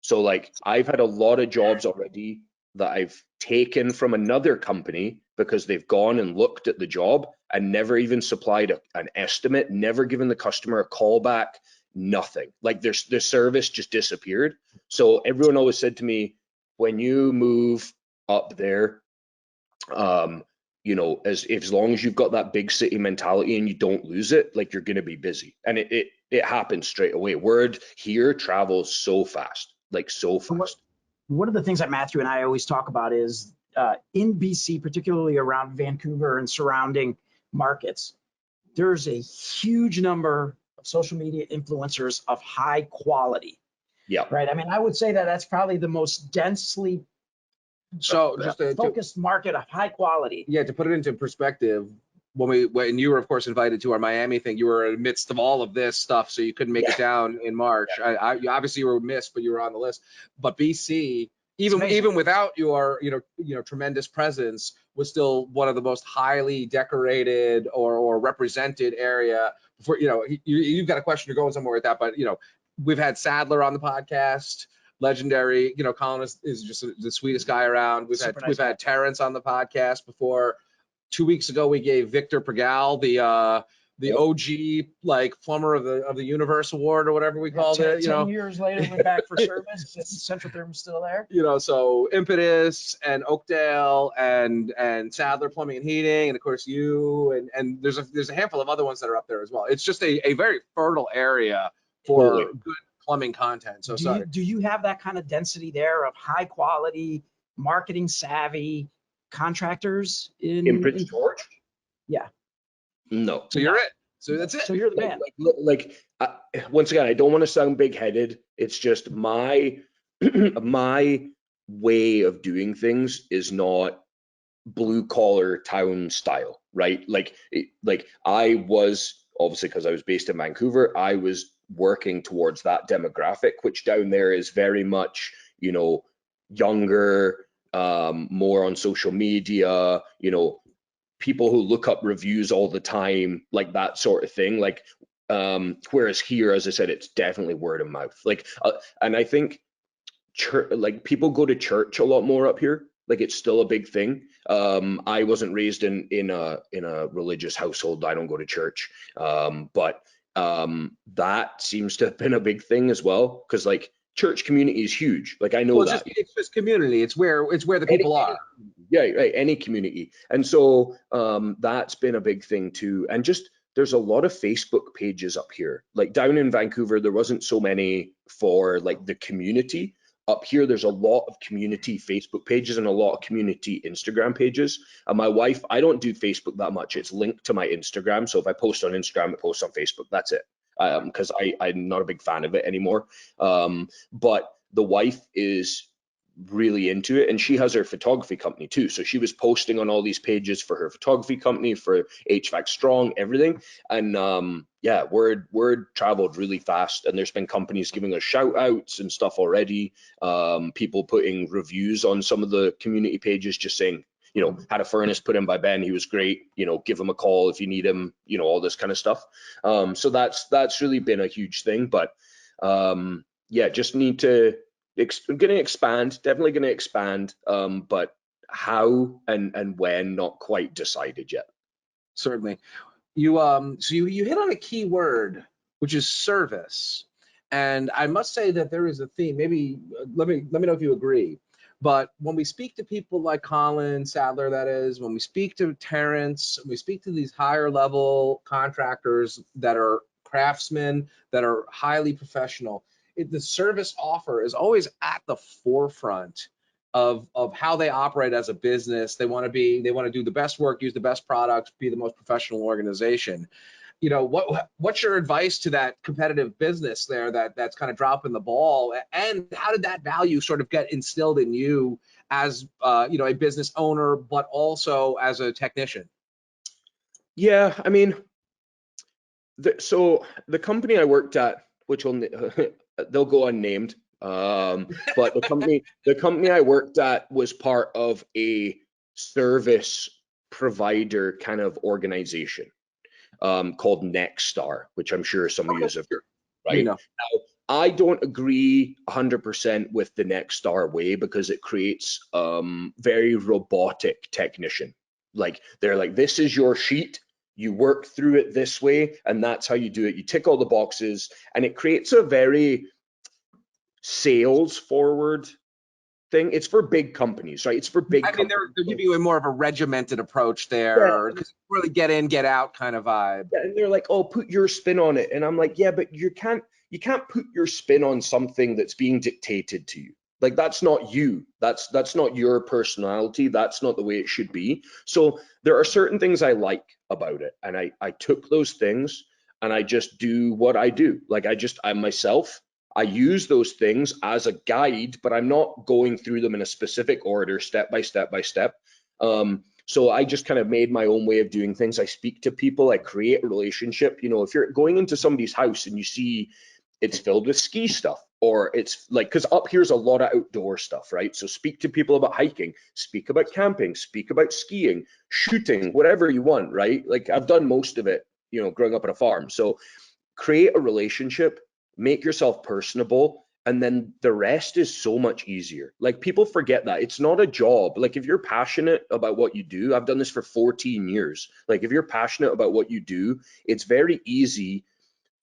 [SPEAKER 4] So like I've had a lot of jobs already that I've taken from another company because they've gone and looked at the job and never even supplied an estimate, never given the customer a call back, nothing. Like their service just disappeared. So everyone always said to me, when you move up there, you know, as long as you've got that big city mentality and you don't lose it, like you're gonna be busy. And it happens straight away. Word here travels so fast, like so fast.
[SPEAKER 2] One of the things that Matthew and I always talk about is in BC, particularly around Vancouver and surrounding markets, there's a huge number of social media influencers of high quality.
[SPEAKER 4] Yeah.
[SPEAKER 2] Right. I mean, I would say that that's probably the most densely focused market of high quality.
[SPEAKER 3] Yeah, to put it into perspective, when you were of course invited to our Miami thing, you were in the midst of all of this stuff, so you couldn't make it down in March. Yeah. You obviously were missed, but you were on the list. But BC, even without your tremendous presence, was still one of the most highly decorated or represented area. For you've got a question, you're going somewhere with that, but we've had Sadler on the podcast. Legendary, Colin is just the sweetest guy around. We've had Terrence on the podcast before. 2 weeks ago, we gave Victor Pregal the OG like plumber of the universe award or whatever we called it.
[SPEAKER 2] 10 years later, we're back for service. Centrotherm still there.
[SPEAKER 3] So Impetus and Oakdale and Sadler Plumbing and Heating, and of course you and there's a handful of other ones that are up there as well. It's just a very fertile area for good plumbing content. So
[SPEAKER 2] do you have that kind of density there of high quality, marketing savvy contractors in
[SPEAKER 4] Prince George?
[SPEAKER 2] Yeah.
[SPEAKER 4] No.
[SPEAKER 3] So you're it. So that's it.
[SPEAKER 2] So you're the man.
[SPEAKER 4] Once again, I don't want to sound big-headed. It's just my way of doing things is not blue collar town style, right? Like I was obviously, because I was based in Vancouver, I was working towards that demographic, which down there is very much, younger, more on social media, people who look up reviews all the time, like that sort of thing. Like, whereas here, as I said, it's definitely word of mouth. Like, and I think people go to church a lot more up here. Like, it's still a big thing. I wasn't raised in a religious household. I don't go to church, but that seems to have been a big thing as well, because like church community is huge. Like I know
[SPEAKER 3] it's just community. It's where the people are.
[SPEAKER 4] Yeah, right. Any community, and so that's been a big thing too. And just there's a lot of Facebook pages up here. Like down in Vancouver, there wasn't so many for like the community. Up here, there's a lot of community Facebook pages and a lot of community Instagram pages. And my wife, I don't do Facebook that much. It's linked to my Instagram. So if I post on Instagram, it posts on Facebook. That's it. Because I'm not a big fan of it anymore. But the wife is really into it, and she has her photography company too. So she was posting on all these pages for her photography company, for HVAC Strong, everything. And yeah, word traveled really fast, and there's been companies giving us shout outs and stuff already. People putting reviews on some of the community pages, just saying, had a furnace put in by Ben, he was great, give him a call if you need him, all this kind of stuff. So that's really been a huge thing. But yeah, just need to definitely gonna expand, but how and when, not quite decided yet.
[SPEAKER 3] Certainly. So you hit on a key word, which is service, and I must say that there is a theme. Maybe let me know if you agree. But when we speak to people like Colin Sadler, that is, when we speak to Terrence, when we speak to these higher level contractors that are craftsmen, that are highly professional, the service offer is always at the forefront of how they operate as a business. They want to do the best work, use the best products, be the most professional organization. What's your advice to that competitive business there that's kind of dropping the ball, and how did that value sort of get instilled in you as a business owner, but also as a technician?
[SPEAKER 4] Yeah, I mean, So the company I worked at, which will they'll go unnamed, but the company I worked at was part of a service provider kind of organization called Nexstar, which I'm sure some of you have heard, right?
[SPEAKER 3] know.
[SPEAKER 4] Now, I don't agree 100% with the Nexstar way because it creates very robotic technician. Like they're like, this is your sheet, you work through it this way, and that's how you do it. You tick all the boxes, and it creates a very sales forward thing. It's for big companies, right? It's for big
[SPEAKER 3] I mean,
[SPEAKER 4] companies.
[SPEAKER 3] they're giving you a more of a regimented approach there, because really get in, get out kind of vibe.
[SPEAKER 4] Yeah, and they're like, oh, put your spin on it. And I'm like, yeah, but you can't put your spin on something that's being dictated to you. Like, that's not you. That's not your personality. That's not the way it should be. So there are certain things I like about it. And I took those things and I just do what I do. Like I'm myself. I use those things as a guide, but I'm not going through them in a specific order, step by step by step. So I just kind of made my own way of doing things. I speak to people, I create a relationship. You know, if you're going into somebody's house and you see it's filled with ski stuff, or it's like, because up here's a lot of outdoor stuff, right? So speak to people about hiking, speak about camping, speak about skiing, shooting, whatever you want, right? Like I've done most of it, you know, growing up on a farm. So create a relationship, make yourself personable, and then the rest is so much easier. Like people forget that it's not a job. Like if you're passionate about what you do, I've done this for 14 years. Like if you're passionate about what you do, it's very easy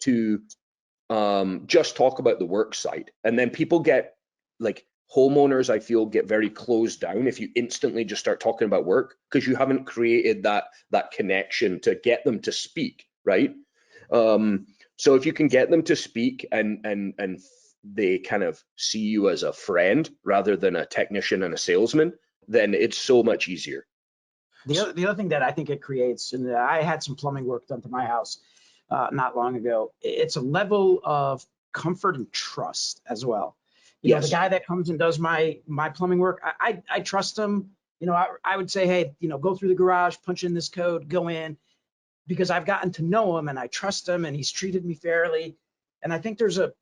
[SPEAKER 4] to just talk about the work site. And then people get like homeowners, I feel, get very closed down if you instantly just start talking about work, because you haven't created that connection to get them to speak, right? So if you can get them to speak and they kind of see you as a friend rather than a technician and a salesman, then it's so much easier.
[SPEAKER 2] The other thing that I think it creates, and I had some plumbing work done to my house not long ago, it's a level of comfort and trust as well. You know, the guy that comes and does my plumbing work, I trust him. You know, I would say, hey, you know, go through the garage, punch in this code, go in, because I've gotten to know him and I trust him and he's treated me fairly. And I think there's a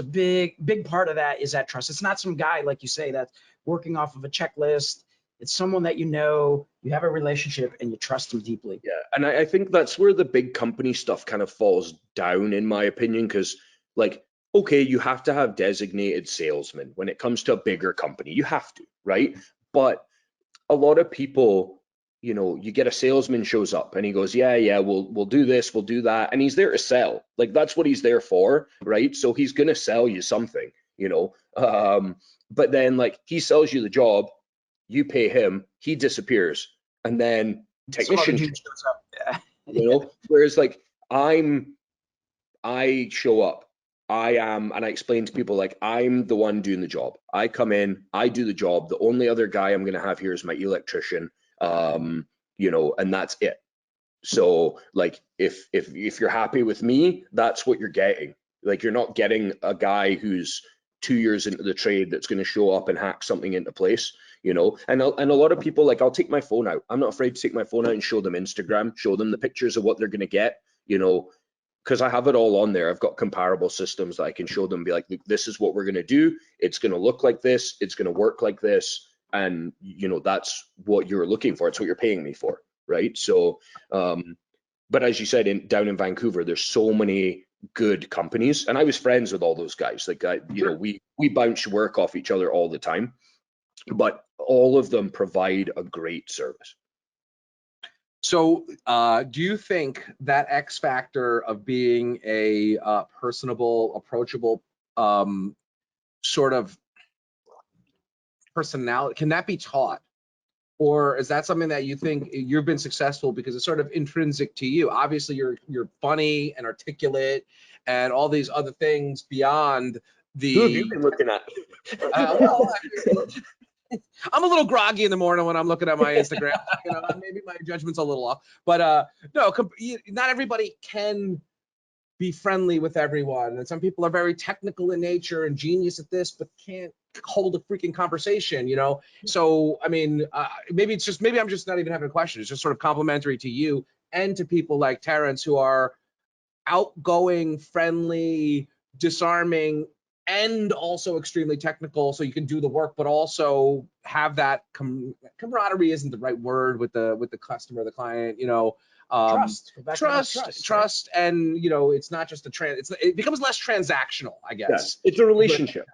[SPEAKER 2] big part of that is that trust. It's not some guy, like you say, that's working off of a checklist. It's someone that you have a relationship and you trust them deeply.
[SPEAKER 4] Yeah, and I think that's where the big company stuff kind of falls down, in my opinion, because like, okay, you have to have designated salesmen when it comes to a bigger company. You have to, right? But a lot of people, you know, you get a salesman shows up and he goes, yeah, we'll do this, we'll do that. And he's there to sell. Like that's what he's there for, right? So he's going to sell you something, you know. But then like he sells you the job, you pay him, he disappears. And then technician shows up,
[SPEAKER 2] Yeah.
[SPEAKER 4] you know, whereas like I show up, and I explain to people like I'm the one doing the job. I come in, I do the job. The only other guy I'm going to have here is my electrician. You know, and that's it. So like if you're happy with me, that's what you're getting. Like you're not getting a guy who's 2 years into the trade that's going to show up and hack something into place, you know. And a lot of people, like, I'll take my phone out. I'm not afraid to take my phone out and show them Instagram, show them the pictures of what they're going to get, you know, because I have it all on there. I've got comparable systems that I can show them, be like, look, this is what we're going to do. It's going to look like this. It's going to work like this. And, you know, that's what you're looking for. It's what you're paying me for, right? So, but as you said, down in Vancouver, there's so many good companies, and I was friends with all those guys. Like, you know, we bounce work off each other all the time, but all of them provide a great service.
[SPEAKER 3] So do you think that X factor of being a personable, approachable sort of personality, can that be taught? Or is that something that you think you've been successful because it's sort of intrinsic to you? Obviously, you're funny and articulate and all these other things beyond the.
[SPEAKER 4] Who have you been looking at?
[SPEAKER 3] Well, I'm a little groggy in the morning when I'm looking at my Instagram. You know, maybe my judgment's a little off. But no, not everybody can be friendly with everyone, and some people are very technical in nature and genius at this, but can't hold a freaking conversation, you know. So I mean, maybe I'm just not even having a question. It's just sort of complimentary to you and to people like Terrence who are outgoing, friendly, disarming, and also extremely technical, so you can do the work, but also have that camaraderie isn't the right word with the customer, the client,
[SPEAKER 2] Trust. Go back to that
[SPEAKER 3] trust, and it's not just it becomes less transactional, I guess.
[SPEAKER 4] Yes, it's a relationship.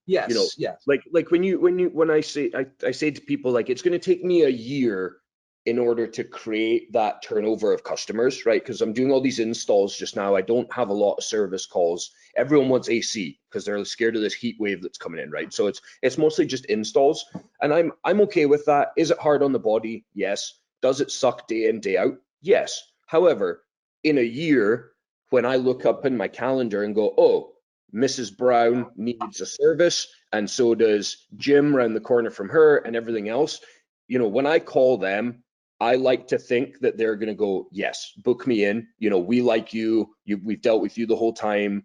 [SPEAKER 3] Yes, yes.
[SPEAKER 4] Like when I say to people, like, it's going to take me a year in order to create that turnover of customers, right? Because I'm doing all these installs just now. I don't have a lot of service calls. Everyone wants AC because they're scared of this heat wave that's coming in, right? So it's mostly just installs, and I'm okay with that. Is it hard on the body? Yes. Does it suck day in, day out? Yes. However, in a year, when I look up in my calendar and go, oh, Mrs. Brown needs a service, and so does Jim around the corner from her, and everything else, when I call them, I like to think that they're going to go, yes, book me in. We like you. We've dealt with you the whole time.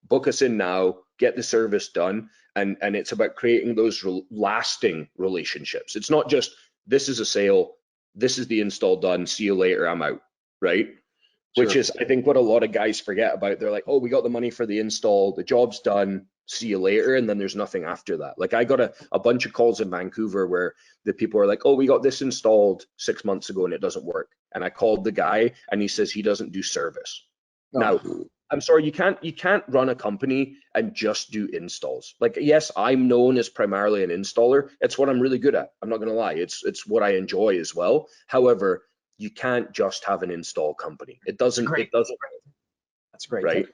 [SPEAKER 4] Book us in now, get the service done. And it's about creating those lasting relationships. It's not just, this is a sale, this is the install done, see you later, I'm out, right? Sure. Which is, I think, what a lot of guys forget about. They're like, oh, we got the money for the install, the job's done, see you later, and then there's nothing after that. Like, I got a bunch of calls in Vancouver where the people are like, oh, we got this installed 6 months ago and it doesn't work. And I called the guy and he says he doesn't do service. Oh. Now, I'm sorry, you can't run a company and just do installs. Like, yes, I'm known as primarily an installer. It's what I'm really good at. I'm not gonna lie. It's what I enjoy as well. However, you can't just have an install company. It doesn't.
[SPEAKER 2] That's great.
[SPEAKER 4] Right.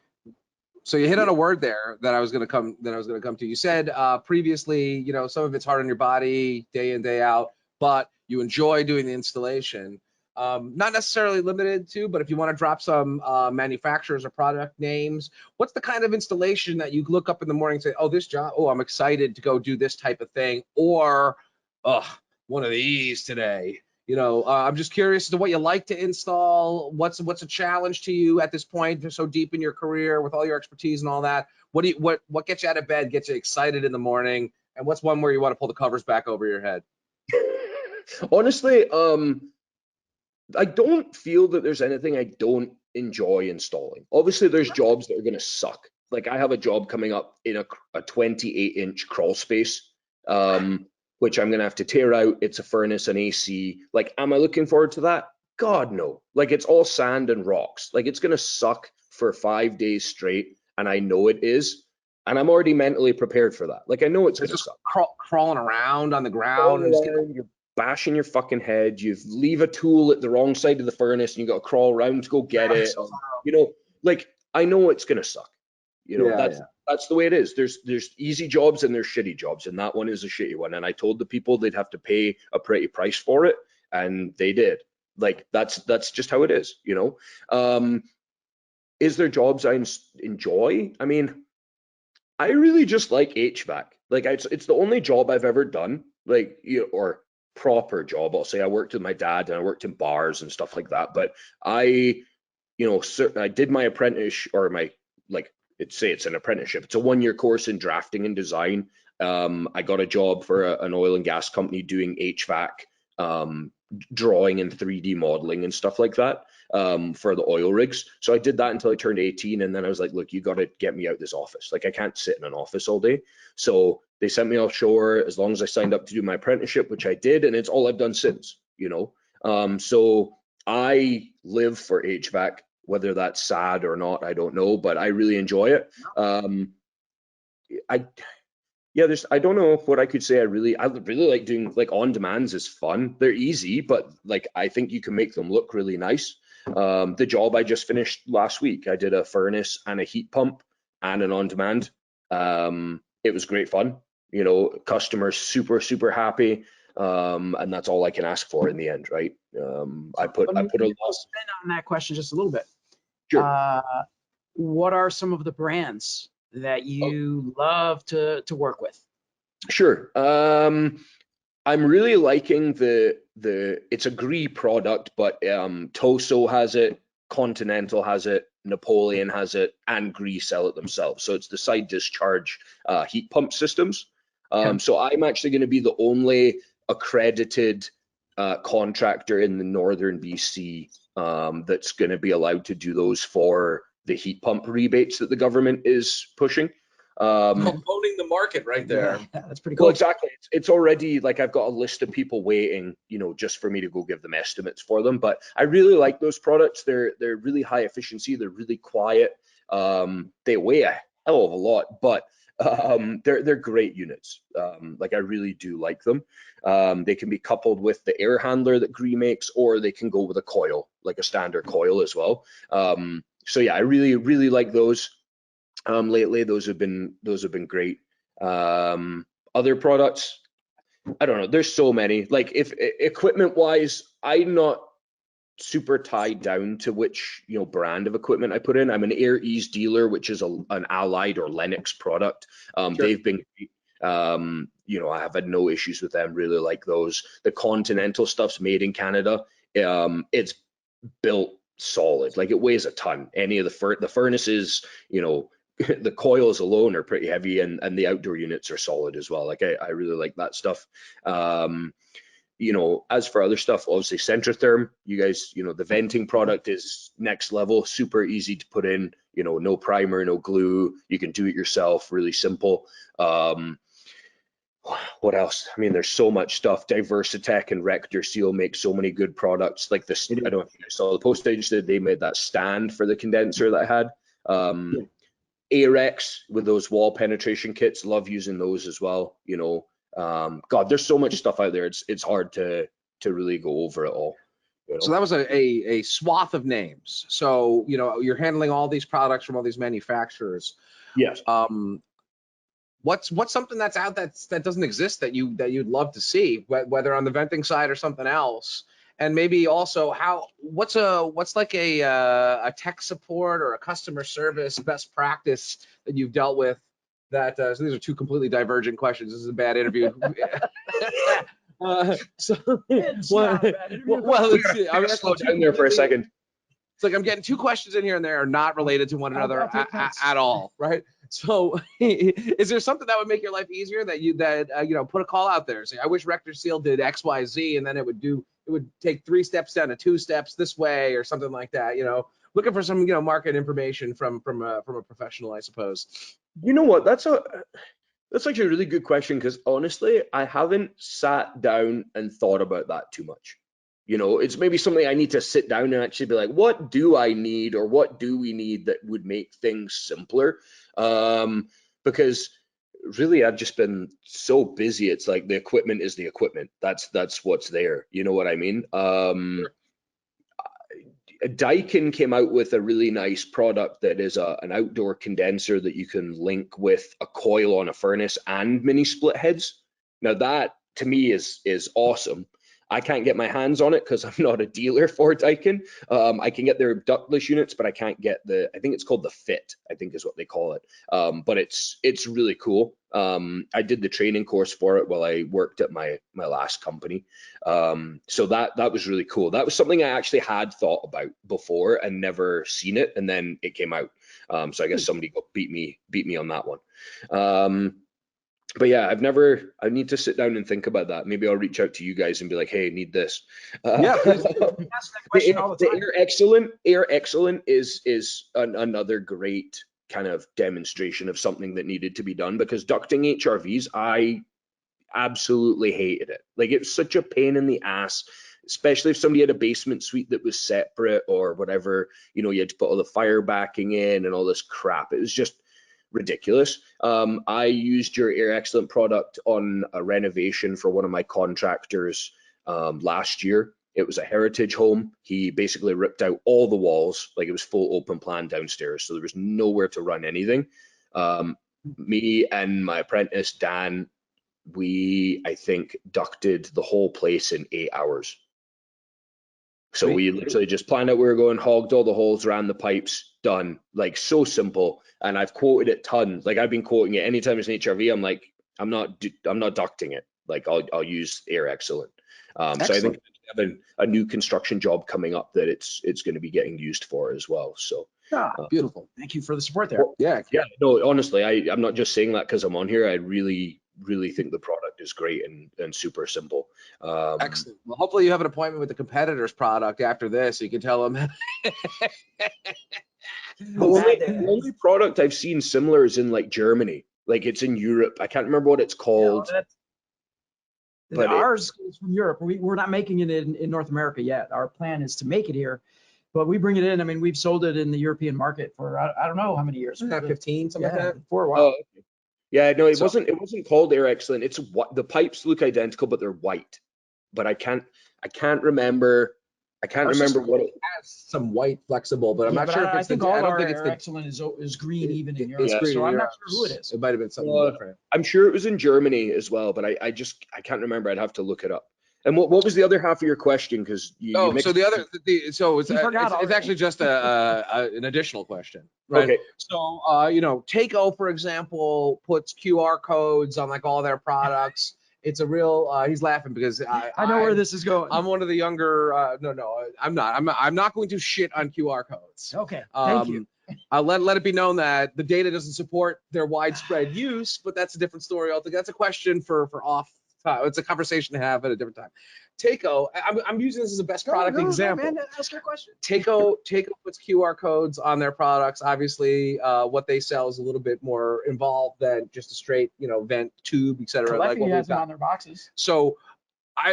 [SPEAKER 3] So you hit on a word there that I was going to come to. You said previously, some of it's hard on your body day in, day out, but you enjoy doing the installation. Not necessarily limited to, but if you want to drop some manufacturers or product names, what's the kind of installation that you look up in the morning and say, oh, this job, oh, I'm excited to go do this type of thing, or one of these today. I'm just curious as to what you like to install. What's a challenge to you at this point? You're so deep in your career with all your expertise and all that. What gets you out of bed, gets you excited in the morning, and what's one where you want to pull the covers back over your head?
[SPEAKER 4] Honestly, I don't feel that there's anything I don't enjoy installing. Obviously, there's jobs that are going to suck. Like, I have a job coming up in a 28-inch crawl space, which I'm going to have to tear out. It's a furnace and AC. Like, am I looking forward to that? God, no. Like, it's all sand and rocks. Like, it's going to suck for 5 days straight, and I know it is. And I'm already mentally prepared for that. Like, I know it's going to suck.
[SPEAKER 3] Crawling around on the ground.
[SPEAKER 4] You're bashing your fucking head. You leave a tool at the wrong side of the furnace, and you got to crawl around to go get it. Like, I know it's going to suck. That's the way it is. There's easy jobs and there's shitty jobs, and that one is a shitty one. And I told the people they'd have to pay a pretty price for it, and they did. Like, that's just how it is, Is there jobs I enjoy? I mean, I really just like HVAC. Like, it's the only job I've ever done, like, or proper job. I'll say I worked with my dad and I worked in bars and stuff like that. But I did my apprentice, or my, like, it's an apprenticeship. It's a 1-year course in drafting and design. I got a job for an oil and gas company doing HVAC, drawing and 3D modeling and stuff like that, for the oil rigs. So I did that until I turned 18, and then I was like, look, you got to get me out this office. Like, I can't sit in an office all day. So they sent me offshore as long as I signed up to do my apprenticeship, which I did, and it's all I've done since. So I live for HVAC. Whether that's sad or not, I don't know, but I really enjoy it. I don't know what I could say. I really like doing, like, on demands is fun. They're easy, but, like, I think you can make them look really nice. The job I just finished last week, I did a furnace and a heat pump and an on demand. It was great fun. Customers super happy. And that's all I can ask for in the end, right? I put a lot
[SPEAKER 2] spin on that question just a little bit.
[SPEAKER 4] Sure.
[SPEAKER 2] What are some of the brands that you love to work with?
[SPEAKER 4] Sure. I'm really liking it's a Gree product, but Toso has it, Continental has it, Napoleon has it, and Gree sell it themselves. So it's the side discharge heat pump systems. So I'm actually going to be the only accredited contractor in the northern BC that's going to be allowed to do those for the heat pump rebates that the government is pushing.
[SPEAKER 3] Owning the market right there.
[SPEAKER 2] Yeah, that's pretty cool.
[SPEAKER 4] Well, exactly. It's already like I've got a list of people waiting, you know, just for me to go give them estimates for them. But I really like those products. They're really high efficiency. They're really quiet. They weigh a hell of a lot, but they're great units. Like I really do like them. They can be coupled with the air handler that Gree makes, or they can go with a coil, like a standard coil as well. So yeah, I really like those. Lately, those have been great. Other products, I don't know. There's so many. Like if equipment wise, I'm not super tied down to which brand of equipment I put in. I'm an Air Ease dealer, which is an Allied or Lennox product.
[SPEAKER 3] Sure.
[SPEAKER 4] They've been I have had no issues with them. Really like those. The Continental stuff's made in Canada. It's built solid. Like it weighs a ton. Any of the furnaces, the coils alone are pretty heavy, and the outdoor units are solid as well. Like I really like that stuff. As for other stuff, obviously Centrotherm, you guys, the venting product is next level, super easy to put in, no primer, no glue. You can do it yourself, really simple. What else? I mean, there's so much stuff. Diversitech and Rector Seal make so many good products. Like this, I don't know if you guys saw the post I just did. They made that stand for the condenser that I had. Airex with those wall penetration kits, love using those as well. God, there's so much stuff out there. It's hard to really go over it all.
[SPEAKER 3] So that was a swath of names. So you're handling all these products from all these manufacturers.
[SPEAKER 4] Yes.
[SPEAKER 3] What's something that's out that doesn't exist that you'd love to see, whether on the venting side or something else? And maybe also what's like a tech support or a customer service best practice that you've dealt with that so these are two completely divergent questions. This is a bad interview. Well, let's see. I'm gonna
[SPEAKER 4] slow down there for a second.
[SPEAKER 3] It's like I'm getting two questions in here and they are not related to one another at all, right? So is there something that would make your life easier that put a call out there? Say, I wish Rector Seal did X, Y, Z, and then it would take 3 steps down to 2 steps this way or something like that. Looking for some market information from a professional, I suppose.
[SPEAKER 4] You know what? That's actually a really good question, because honestly, I haven't sat down and thought about that too much. It's maybe something I need to sit down and actually be like, what do I need, or what do we need that would make things simpler? Because really, I've just been so busy. It's like the equipment is the equipment. That's what's there. You know what I mean? Daikin came out with a really nice product that is an outdoor condenser that you can link with a coil on a furnace and mini split heads. Now that to me is awesome. I can't get my hands on it because I'm not a dealer for Daikin. I can get their ductless units, but I can't get I think it's called the Fit, I think is what they call it. But it's really cool. I did the training course for it while I worked at my last company. So that was really cool. That was something I actually had thought about before and never seen it, and then it came out. So I guess somebody beat me on that one. But yeah, I need to sit down and think about that. Maybe I'll reach out to you guys and be like, hey, I need this.
[SPEAKER 3] Yeah, please do.
[SPEAKER 2] Ask that question all the time.
[SPEAKER 4] Air Excellent is another great kind of demonstration of something that needed to be done, because ducting HRVs, I absolutely hated it. Like, it's such a pain in the ass, especially if somebody had a basement suite that was separate or whatever, you had to put all the fire backing in and all this crap. It was just ridiculous. I used your Air Excellent product on a renovation for one of my contractors last year. It was a heritage home. He basically ripped out all the walls, like it was full open plan downstairs, so there was nowhere to run anything. Me and my apprentice Dan, I think ducted the whole place in 8 hours. So we literally just planned out where we were going, hogged all the holes, ran the pipes, done. Like, so simple. And I've quoted it tons. Like, I've been quoting it anytime it's an HRV. I'm like, I'm not ducting it. Like, I'll use Air Excellent. So I think we have a new construction job coming up that it's going to be getting used for as well. So
[SPEAKER 2] beautiful. Thank you for the support there.
[SPEAKER 3] Yeah.
[SPEAKER 4] No, honestly, I'm not just saying that because I'm on here. I really really think the product is great and super simple.
[SPEAKER 3] Excellent. Well, hopefully you have an appointment with the competitor's product after this. So you can tell them.
[SPEAKER 4] The only product I've seen similar is in like Germany. Like it's in Europe. I can't remember what it's called.
[SPEAKER 2] But ours is from Europe. We're not making it in North America yet. Our plan is to make it here, but we bring it in. I mean, we've sold it in the European market for I don't know how many years.
[SPEAKER 3] 15, something like that.
[SPEAKER 2] For a while.
[SPEAKER 4] Oh, okay. Yeah, no, it wasn't called Air Excellent. It's what the pipes look identical, but they're white. But I can't remember. I can't remember what it
[SPEAKER 3] has. Some white flexible, but I'm not sure if it's
[SPEAKER 2] I think all our Air Excellent is green even in Europe.
[SPEAKER 3] Green,
[SPEAKER 2] so I'm not sure who it is.
[SPEAKER 3] It might have been something different.
[SPEAKER 4] I'm sure it was in Germany as well, but I can't remember. I'd have to look it up. And what was the other half of your question? Because
[SPEAKER 3] it's actually just an additional question. Right?
[SPEAKER 4] Okay.
[SPEAKER 3] So Takeo, for example, puts QR codes on like all their products. It's a real. He's laughing because
[SPEAKER 2] I know where this is going.
[SPEAKER 3] I'm one of the younger. No, I'm not. I'm not going to shit on QR codes.
[SPEAKER 2] Okay. Thank you.
[SPEAKER 3] Let it be known that the data doesn't support their widespread use, but that's a different story altogether. That's a question for off. It's a conversation to have at a different time. Takeo, I'm using this as a best product example.
[SPEAKER 2] Man, ask your question.
[SPEAKER 3] Takeo puts QR codes on their products. Obviously, what they sell is a little bit more involved than just a straight, vent tube, etc.
[SPEAKER 2] Like what has it on their boxes.
[SPEAKER 3] So,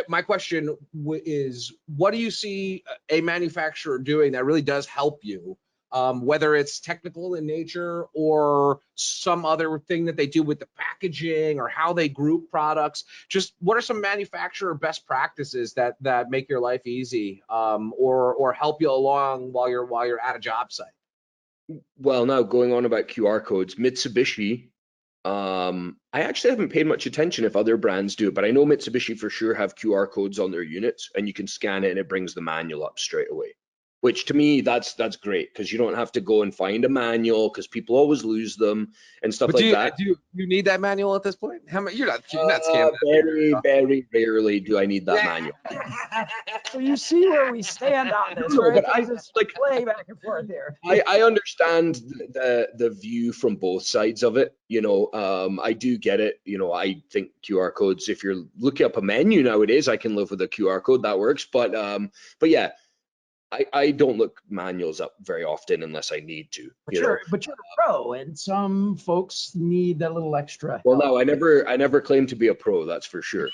[SPEAKER 3] my question is, what do you see a manufacturer doing that really does help you? Whether it's technical in nature or some other thing that they do with the packaging or how they group products, just what are some manufacturer best practices that make your life easy or help you along while you're at a job site?
[SPEAKER 4] Well, now going on about QR codes, Mitsubishi, I actually haven't paid much attention if other brands do it, but I know Mitsubishi for sure have QR codes on their units, and you can scan it and it brings the manual up straight away. Which to me, that's great because you don't have to go and find a manual because people always lose them and stuff like that.
[SPEAKER 3] Do you need that manual at this point? You're not scanning.
[SPEAKER 4] Very, very rarely do I need that manual.
[SPEAKER 2] So you see where we stand on this,
[SPEAKER 4] No,
[SPEAKER 2] right?
[SPEAKER 4] but I
[SPEAKER 2] just play back and forth here.
[SPEAKER 4] I understand the view from both sides of it. I do get it. I think QR codes, if you're looking up a menu nowadays, I can live with a QR code that works. But yeah. I don't look manuals up very often unless I need to.
[SPEAKER 2] But you're a pro, and some folks need that little extra.
[SPEAKER 4] Well, no, I never claimed to be a pro. That's for sure.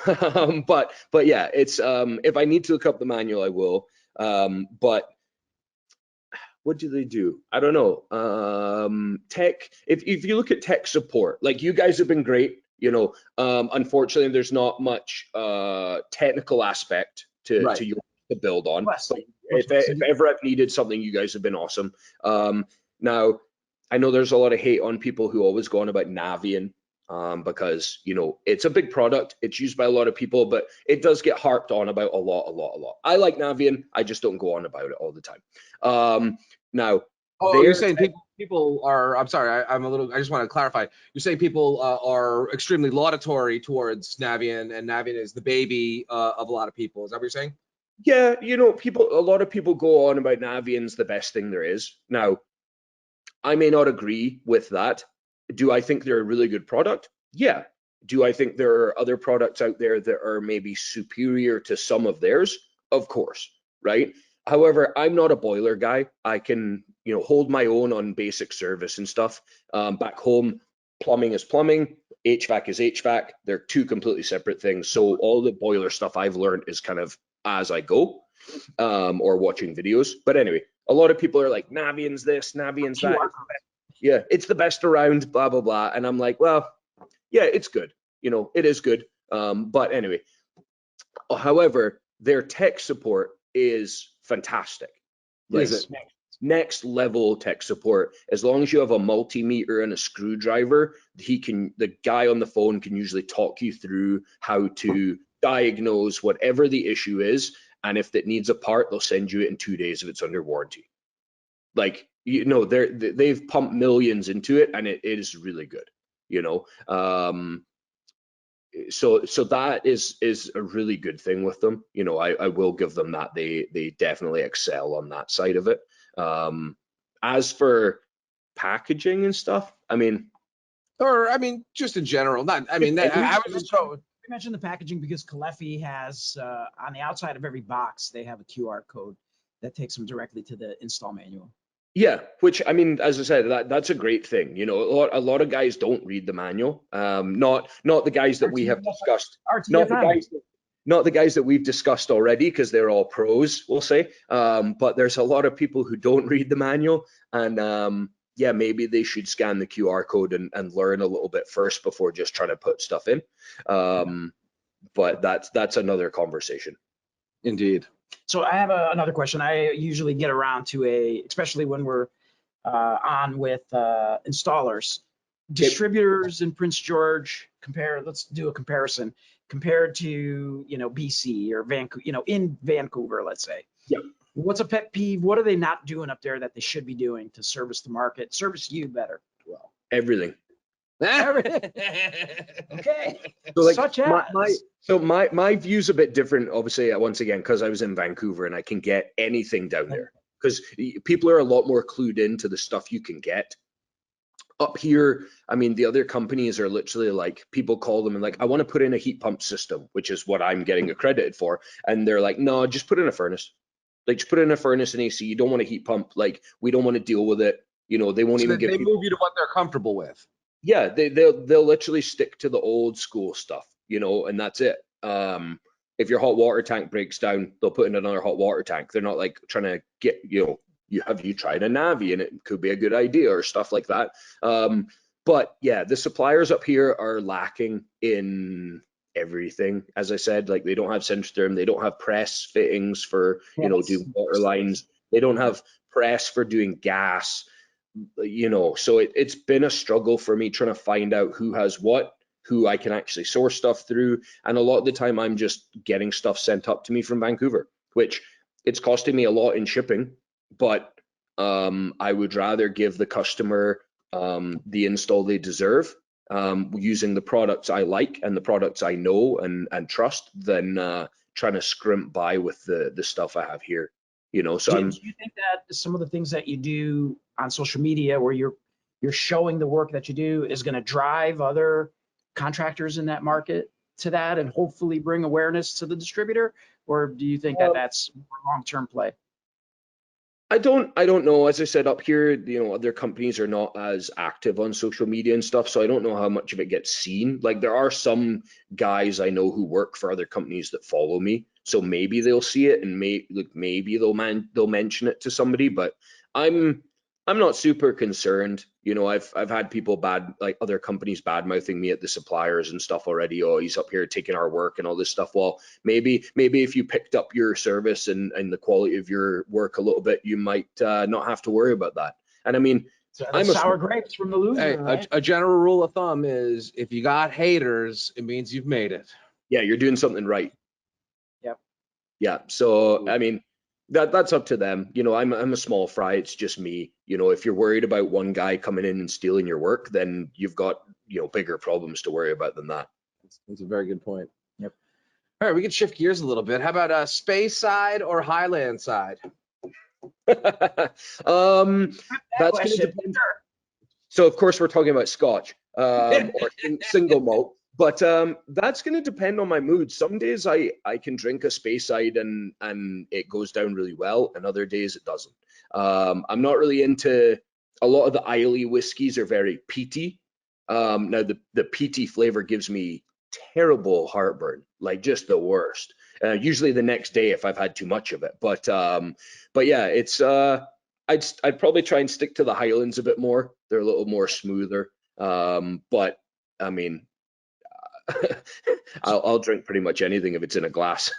[SPEAKER 4] But yeah, it's if I need to look up the manual, I will. But what do they do? I don't know. Tech. If you look at tech support, like you guys have been great. Unfortunately, there's not much technical aspect to your to build on. But if ever I've needed something, you guys have been awesome. Now, I know there's a lot of hate on people who always go on about Navian because it's a big product. It's used by a lot of people, but it does get harped on about a lot. I like Navian. I just don't go on about it all the time. Now,
[SPEAKER 3] you're saying people are. I'm sorry. I just want to clarify. You're saying people are extremely laudatory towards Navian, and Navian is the baby of a lot of people. Is that what you're saying?
[SPEAKER 4] Yeah, a lot of people go on about Navian's the best thing there is. Now, I may not agree with that. Do I think they're a really good product? Yeah. Do I think there are other products out there that are maybe superior to some of theirs? Of course, right? However, I'm not a boiler guy. I can, hold my own on basic service and stuff. Back home, plumbing is plumbing, HVAC is HVAC. They're two completely separate things. So all the boiler stuff I've learned is kind of as I go, or watching videos. But anyway, a lot of people are like, Navian's this, Navian's that. Yeah, it's the best around, blah, blah, blah. And I'm like, well, yeah, it's good. It is good. But anyway, however, their tech support is fantastic. Like, next level tech support. As long as you have a multimeter and a screwdriver, the guy on the phone can usually talk you through how to diagnose whatever the issue is, and if it needs a part, they'll send you it in 2 days if it's under warranty. Like, they've pumped millions into it, and it is really good. So that is a really good thing with them. I will give them that. They definitely excel on that side of it. As for packaging and stuff, I mean,
[SPEAKER 3] Or, I mean, just in general, not, I mean, I was just going.
[SPEAKER 2] We mentioned the packaging because Calefi has, on the outside of every box, they have a QR code that takes them directly to the install manual.
[SPEAKER 4] Yeah, which I mean, as I said, that's a great thing. You know, a lot of guys don't read the manual. Not the guys that we have discussed. Not the guys that we've discussed already, because they're all pros, we'll say. But there's a lot of people who don't read the manual, and yeah, maybe they should scan the QR code and learn a little bit first before just trying to put stuff in. But that's another conversation.
[SPEAKER 3] Indeed.
[SPEAKER 2] So I have another question. I usually get around to especially when we're on with installers, distributors in Prince George. Let's do a comparison compared to, BC or Vancouver, in Vancouver, let's say.
[SPEAKER 4] Yeah.
[SPEAKER 2] What's a pet peeve? What are they not doing up there that they should be doing to service the market, service you better?
[SPEAKER 4] Well, everything.
[SPEAKER 2] Okay.
[SPEAKER 4] So like
[SPEAKER 2] such as
[SPEAKER 4] my view's a bit different, obviously, once again, because I was in Vancouver and I can get anything down there, because people are a lot more clued into the stuff you can get. Up here, I mean, the other companies are literally like, people call them and like, I want to put in a heat pump system, which is what I'm getting accredited for. And they're like, no, just put in a furnace. Like, just put in a furnace and AC. You don't want a heat pump. Like, we don't want to deal with it. They won't even give you.
[SPEAKER 3] They move you to what they're comfortable with.
[SPEAKER 4] Yeah, they'll literally stick to the old school stuff, and that's it. If your hot water tank breaks down, they'll put in another hot water tank. They're not like trying to get, have you tried a Navi and it could be a good idea or stuff like that. But yeah, the suppliers up here are lacking in everything. As I said, like, they don't have Centrotherm, they don't have press fittings for, doing water lines. They don't have press for doing gas. So it's been a struggle for me trying to find out who has what, who I can actually source stuff through. And a lot of the time I'm just getting stuff sent up to me from Vancouver, which it's costing me a lot in shipping, but I would rather give the customer the install they deserve, using the products I like and the products I know and trust, than trying to scrimp by with the stuff I have here. So
[SPEAKER 2] do you think that some of the things that you do on social media, where you're showing the work that you do, is going to drive other contractors in that market to that and hopefully bring awareness to the distributor? Or do you think that that's a long-term play?
[SPEAKER 4] I don't know. As I said, up here, other companies are not as active on social media and stuff, so I don't know how much of it gets seen. Like, there are some guys I know who work for other companies that follow me, so maybe they'll see it and maybe they'll mention it to somebody. But I'm not super concerned. I've had people other companies bad mouthing me at the suppliers and stuff already. Oh, he's up here taking our work and all this stuff. Well, maybe if you picked up your service and the quality of your work a little bit, you might not have to worry about that. And I mean,
[SPEAKER 2] so I'm sour grapes from the loser.
[SPEAKER 3] Hey,
[SPEAKER 2] right?
[SPEAKER 3] a general rule of thumb is, if you got haters, it means you've made it.
[SPEAKER 4] Yeah, you're doing something right.
[SPEAKER 2] Yep.
[SPEAKER 4] Yeah. So I mean, that's up to them. I'm a small fry. It's just me. If you're worried about one guy coming in and stealing your work, then you've got, bigger problems to worry about than that.
[SPEAKER 3] That's a very good point.
[SPEAKER 2] Yep.
[SPEAKER 3] All right, we can shift gears a little bit. How about space side or highland side?
[SPEAKER 4] That's going to depend. So of course we're talking about Scotch or single malt. But that's going to depend on my mood. Some days I can drink a Space Side and it goes down really well, and other days it doesn't. I'm not really into a lot of the Islay whiskeys are very peaty. Now the peaty flavor gives me terrible heartburn, like just the worst. Usually the next day if I've had too much of it. But yeah, it's I'd probably try and stick to the Highlands a bit more. They're a little more smoother. But I mean, I'll drink pretty much anything if it's in a glass.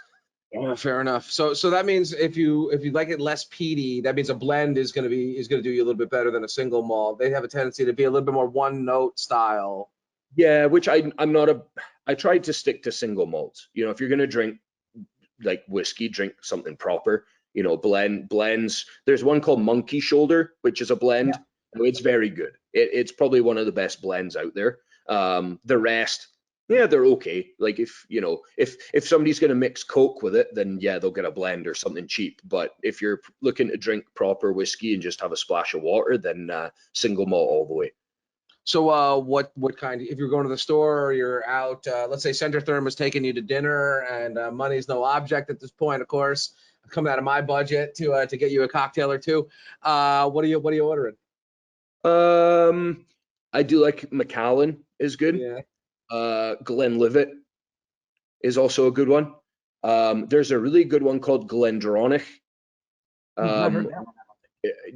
[SPEAKER 3] Yeah, fair enough. So that means if you like it less peaty, that means a blend is gonna do you a little bit better than a single malt. They have a tendency to be a little bit more one note style.
[SPEAKER 4] Yeah, which I'm not I tried to stick to single malts. If you're gonna drink like whiskey, drink something proper. Blends. There's one called Monkey Shoulder, which is a blend. Yeah. It's very good. It's probably one of the best blends out there. The rest, yeah, they're okay. Like if somebody's going to mix Coke with it, then yeah, they'll get a blend or something cheap. But if you're looking to drink proper whiskey and just have a splash of water, then single malt all the way.
[SPEAKER 3] So what kind, if you're going to the store or you're out, let's say Centrotherm was taking you to dinner and money's no object at this point, of course, coming out of my budget to get you a cocktail or two. What are you ordering?
[SPEAKER 4] I do like Macallan is good.
[SPEAKER 3] Yeah.
[SPEAKER 4] Glenlivet is also a good one. There's a really good one called Glendronach.
[SPEAKER 2] I've heard that one.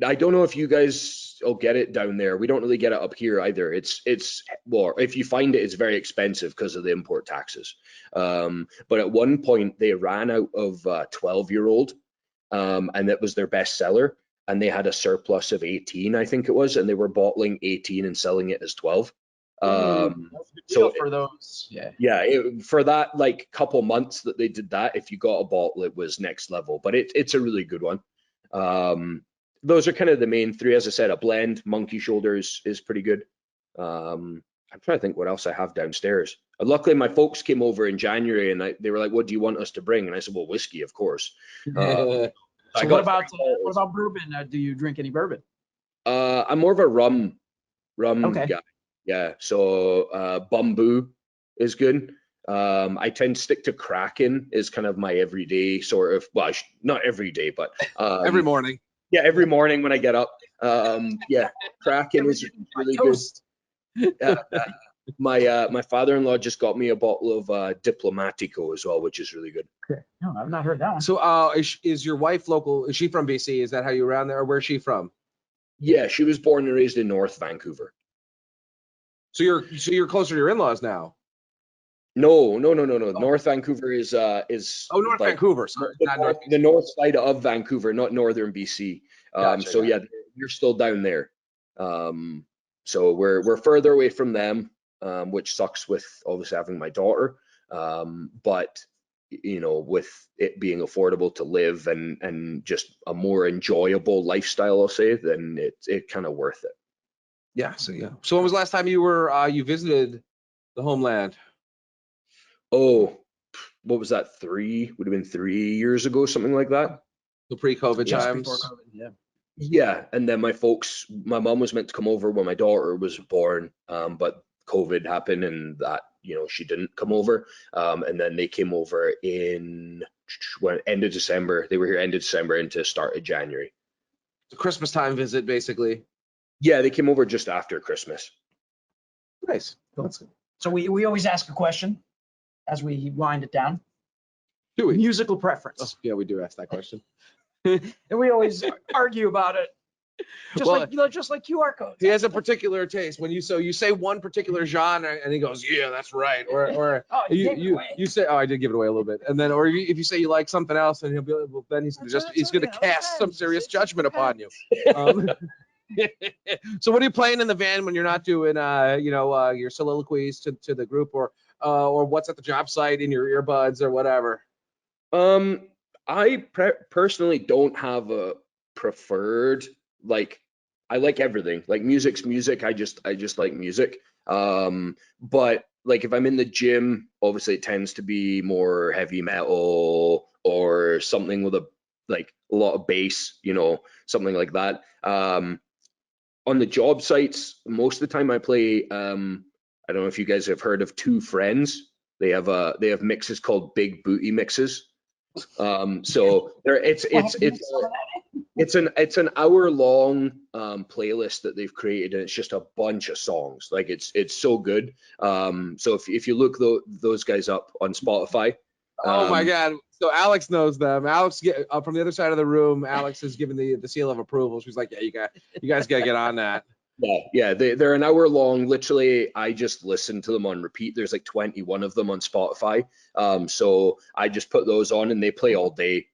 [SPEAKER 4] I don't know if you guys will get it down there. We don't really get it up here either. It's well, if you find it, it's very expensive because of the import taxes. But at one point they ran out of 12-year-old, and that was their best seller. And they had a surplus of 18, I think it was, and they were bottling 18 and selling it as 12.
[SPEAKER 2] So for those,
[SPEAKER 4] for that like couple months that they did that, if you got a bottle, it was next level. But it's a really good one. Those are kind of the main three. As I said, a blend, Monkey Shoulders is pretty good. I'm trying to think what else I have downstairs. Luckily, my folks came over in January and they were like, "What do you want us to bring?" And I said, "Well, whiskey, of course."
[SPEAKER 2] So what about bourbon? Do you drink any bourbon?
[SPEAKER 4] I'm more of a rum
[SPEAKER 2] Okay.
[SPEAKER 4] guy. Yeah. So Bumbu is good. I tend to stick to Kraken is kind of my everyday sort of, well, not every day, but
[SPEAKER 3] Every morning.
[SPEAKER 4] Yeah, every morning when I get up. Yeah, Kraken is really good. My father-in-law just got me a bottle of Diplomatico as well, which is really good.
[SPEAKER 2] Okay. No, I've not heard that one.
[SPEAKER 3] So is your wife local? Is she from BC? Is that how you around there? Or where's she from?
[SPEAKER 4] Yeah, she was born and raised in North Vancouver.
[SPEAKER 3] So you're closer to your in-laws now?
[SPEAKER 4] No. North Vancouver is
[SPEAKER 3] North
[SPEAKER 4] like
[SPEAKER 3] Vancouver. Sorry, not North.
[SPEAKER 4] the north side of Vancouver, not northern BC.
[SPEAKER 3] Gotcha.
[SPEAKER 4] Yeah, you're still down there. So we're further away from them, which sucks with obviously having my daughter. But you know, with it being affordable to live and just a more enjoyable lifestyle, I'll say, then it kind of worth it.
[SPEAKER 3] Yeah. So when was the last time you visited the homeland?
[SPEAKER 4] Oh, what was that? Would have been 3 years ago, something like that.
[SPEAKER 3] The pre-COVID
[SPEAKER 2] Yes,
[SPEAKER 3] times.
[SPEAKER 2] before COVID, yeah.
[SPEAKER 4] Yeah, and then my mom was meant to come over when my daughter was born, but COVID happened and that, she didn't come over. And then they came over end of December. They were here end of December into start of January.
[SPEAKER 3] The Christmas time visit, basically.
[SPEAKER 4] Yeah, they came over just after Christmas.
[SPEAKER 3] Nice. That's good.
[SPEAKER 2] So we always ask a question as we wind it down.
[SPEAKER 3] Do we?
[SPEAKER 2] Musical preference.
[SPEAKER 3] Oh, yeah, we do ask that question.
[SPEAKER 2] And we always argue about it. Just like QR codes.
[SPEAKER 3] He has a particular taste. When you say one particular genre, and he goes, "Yeah, that's right," or
[SPEAKER 2] Oh,
[SPEAKER 3] you say, "Oh, I did give it away a little bit," and then, or if you say you like something else, and he'll be, well, then he's gonna cast some serious judgment upon you. So, what are you playing in the van when you're not doing, your soliloquies to the group, or what's at the job site in your earbuds or whatever?
[SPEAKER 4] I personally don't have a preferred, like, I like everything. Like, music's music. I just like music. But like if I'm in the gym, obviously it tends to be more heavy metal or something with a lot of bass, something like that. On the job sites, most of the time I play, I don't know if you guys have heard of Two Friends. They have mixes called Big Booty mixes. So there it's an hour long playlist that they've created, and it's just a bunch of songs. Like it's so good. So if you look those guys up on Spotify.
[SPEAKER 3] Oh my God! So Alex knows them. Alex from the other side of the room. Alex is giving the seal of approval. She's like, "Yeah, you guys gotta get on that."
[SPEAKER 4] Yeah, they're an hour long. Literally, I just listen to them on repeat. There's like 21 of them on Spotify. So I just put those on and they play all day,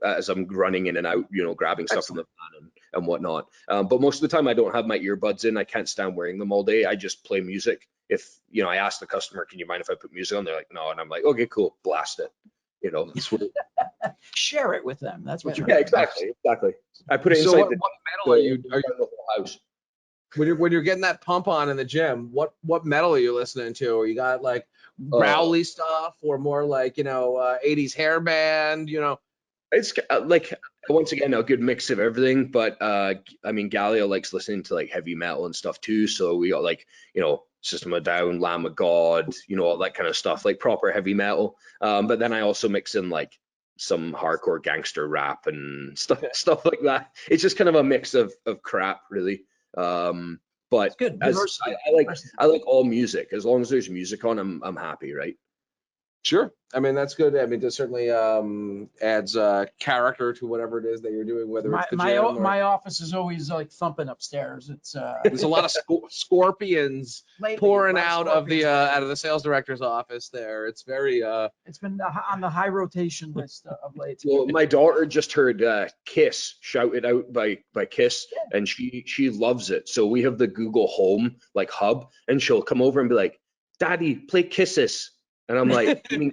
[SPEAKER 4] as I'm running in and out, grabbing stuff from the van and whatnot. But most of the time I don't have my earbuds in. I can't stand wearing them all day. I just play music. If, I ask the customer, can you mind if I put music on? They're like, no. And I'm like, okay, cool, blast it.
[SPEAKER 2] Share it with them. That's what you're.
[SPEAKER 4] Yeah, exactly. I put it inside.
[SPEAKER 3] So what metal are you
[SPEAKER 4] the whole house?
[SPEAKER 3] When you're getting that pump on in the gym? What metal are you listening to? Or you got like growly stuff, or more like 80s hair band?
[SPEAKER 4] It's like, once again, a good mix of everything, but I mean, Gallia likes listening to like heavy metal and stuff too, so we got like, System of a Down, Lamb of God, all that kind of stuff, like proper heavy metal. But then I also mix in like some hardcore gangster rap and stuff like that. It's just kind of a mix of crap, really. But
[SPEAKER 2] It's good.
[SPEAKER 4] as
[SPEAKER 2] Diversity.
[SPEAKER 4] I like all music. As long as there's music on, I'm happy, right?
[SPEAKER 3] Sure. I mean, that's good. I mean, it certainly adds character to whatever it is that you're doing, whether it's the gym or...
[SPEAKER 2] My office is always like thumping upstairs. It's
[SPEAKER 3] There's a lot of scorpions
[SPEAKER 2] lately,
[SPEAKER 3] pouring
[SPEAKER 2] a lot
[SPEAKER 3] out of the sales director's office there. It's very
[SPEAKER 2] it's been on the high rotation list of late.
[SPEAKER 4] Well, my daughter just heard Kiss shouted out by Kiss, and she loves it. So we have the Google Home like hub, and she'll come over and be like, "Daddy, play Kisses." And I'm like, you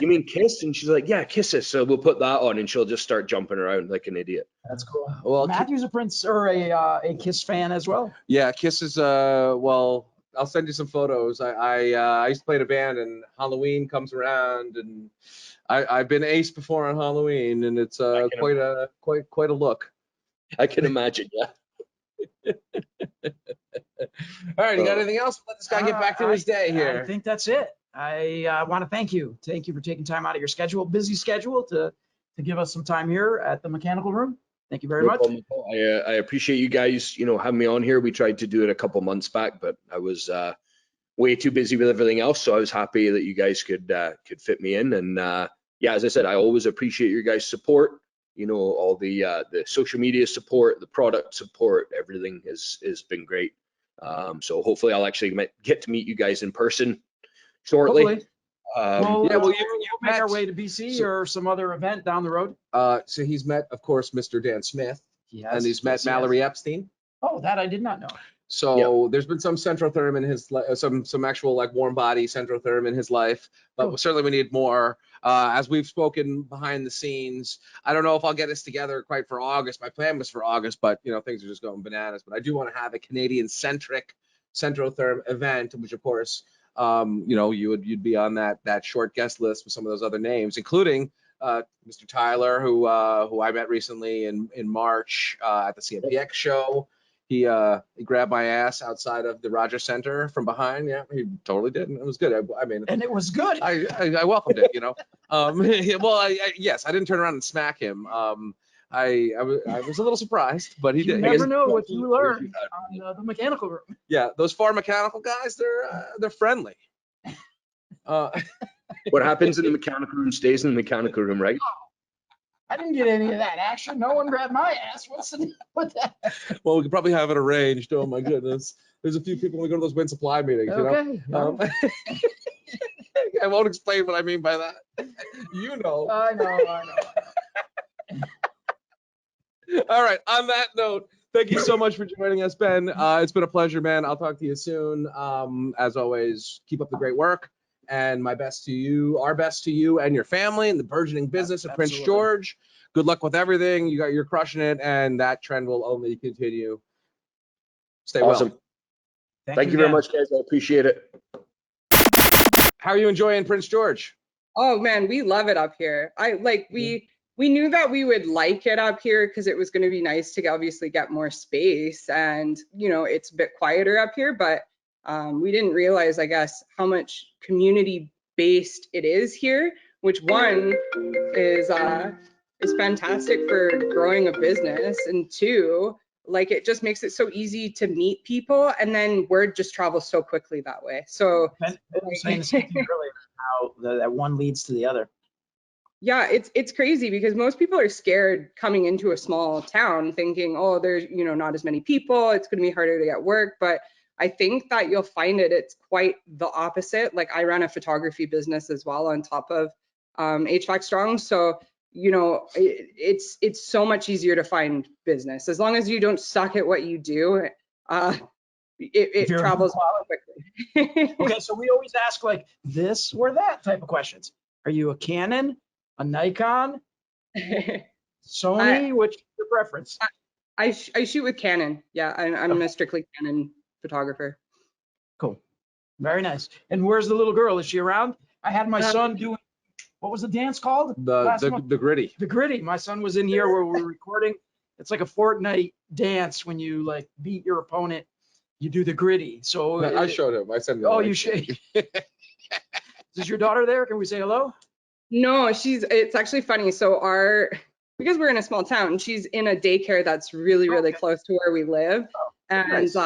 [SPEAKER 4] mean Kiss? And she's like, yeah, Kisses. So we'll put that on, and she'll just start jumping around like an idiot.
[SPEAKER 2] That's cool.
[SPEAKER 3] Well,
[SPEAKER 2] Matthew's a Prince or a Kiss fan as well.
[SPEAKER 3] Yeah, Kiss is well, I'll send you some photos. I used to play in a band, and Halloween comes around, and I've been ace before on Halloween, and it's quite a look.
[SPEAKER 4] I can imagine, yeah.
[SPEAKER 3] All right, you got anything else? Let this guy get back to his day here.
[SPEAKER 2] I think that's it. I want to thank you. Thank you for taking time out of your busy schedule to give us some time here at the mechanical room. Thank you very much.
[SPEAKER 4] I appreciate you guys, having me on here. We tried to do it a couple months back, but I was way too busy with everything else. So I was happy that you guys could fit me in. And yeah, as I said, I always appreciate your guys' support. All the social media support, the product support, everything has been great. So hopefully I'll actually get to meet you guys in person shortly.
[SPEAKER 2] We'll
[SPEAKER 3] you
[SPEAKER 2] make our way to BC or some other event down the road.
[SPEAKER 3] So he's met, of course, Mr. Dan Smith, and he's met
[SPEAKER 2] Yes,
[SPEAKER 3] Mallory Epstein.
[SPEAKER 2] Oh, that I did not know.
[SPEAKER 3] So there's been some Centrotherm in his some actual like warm body Centrotherm in his life, but certainly we need more. As we've spoken behind the scenes, I don't know if I'll get us together quite for August. My plan was for August, but things are just going bananas. But I do want to have a Canadian centric Centrotherm event, which of course you'd be on that short guest list with some of those other names, including Mr. Tyler, who I met recently in March at the CMPX show. He grabbed my ass outside of the Rogers Center from behind. Yeah, he totally did, and it was good. I mean,
[SPEAKER 2] and it was good.
[SPEAKER 3] I welcomed it. Well, yes, I didn't turn around and smack him. I was a little surprised, but he did.
[SPEAKER 2] You never know what you learn on the mechanical room.
[SPEAKER 3] Yeah, those far mechanical guys, they're friendly.
[SPEAKER 4] What happens in the mechanical room stays in the mechanical room, right?
[SPEAKER 2] I didn't get any of that action. No one grabbed my ass. What's that?
[SPEAKER 3] Well, we could probably have it arranged. Oh my goodness. There's a few people when we go to those wind supply meetings,
[SPEAKER 2] Okay.
[SPEAKER 3] I won't explain what I mean by that.
[SPEAKER 2] I know.
[SPEAKER 3] All right. On that note, thank you so much for joining us, Ben. It's been a pleasure, man. I'll talk to you soon. As always, keep up the great work. And my best to you, our best to you and your family and the burgeoning business of Prince George. Good luck with everything. You're crushing it, and that trend will only continue. Stay
[SPEAKER 4] awesome.
[SPEAKER 3] Well.
[SPEAKER 4] Thank you very much, guys. I appreciate it.
[SPEAKER 3] How are you enjoying Prince George?
[SPEAKER 5] Oh man, we love it up here. We knew that we would like it up here because it was going to be nice to obviously get more space, and it's a bit quieter up here, but we didn't realize, I guess, how much community-based it is here, which one is fantastic for growing a business, and two, like it just makes it so easy to meet people, and then word just travels so quickly that way. So
[SPEAKER 2] Ben was saying something earlier how that one leads to the other.
[SPEAKER 5] Yeah, it's crazy because most people are scared coming into a small town thinking, oh, there's not as many people, it's going to be harder to get work, but I think that you'll find it's quite the opposite. Like I run a photography business as well on top of HVAC Strong. So, it's so much easier to find business. As long as you don't suck at what you do, it travels quickly.
[SPEAKER 2] Okay, so we always ask like this or that type of questions. Are you a Canon, a Nikon, Sony? What's your preference?
[SPEAKER 5] I shoot with Canon. Yeah, I'm a strictly Canon photographer.
[SPEAKER 2] Cool. Very nice. And where's the little girl? Is she around? I had my son doing what was the dance called?
[SPEAKER 3] The
[SPEAKER 2] last month?
[SPEAKER 3] the gritty.
[SPEAKER 2] The gritty. My son was in here where we were recording. It's like a Fortnite dance when you like beat your opponent. You do the gritty. So
[SPEAKER 3] I showed him. I said,
[SPEAKER 2] oh, you should. Is your daughter there? Can we say hello?
[SPEAKER 5] No, it's actually funny. So because we're in a small town, she's in a daycare that's really, really close to where we live. And
[SPEAKER 2] nice.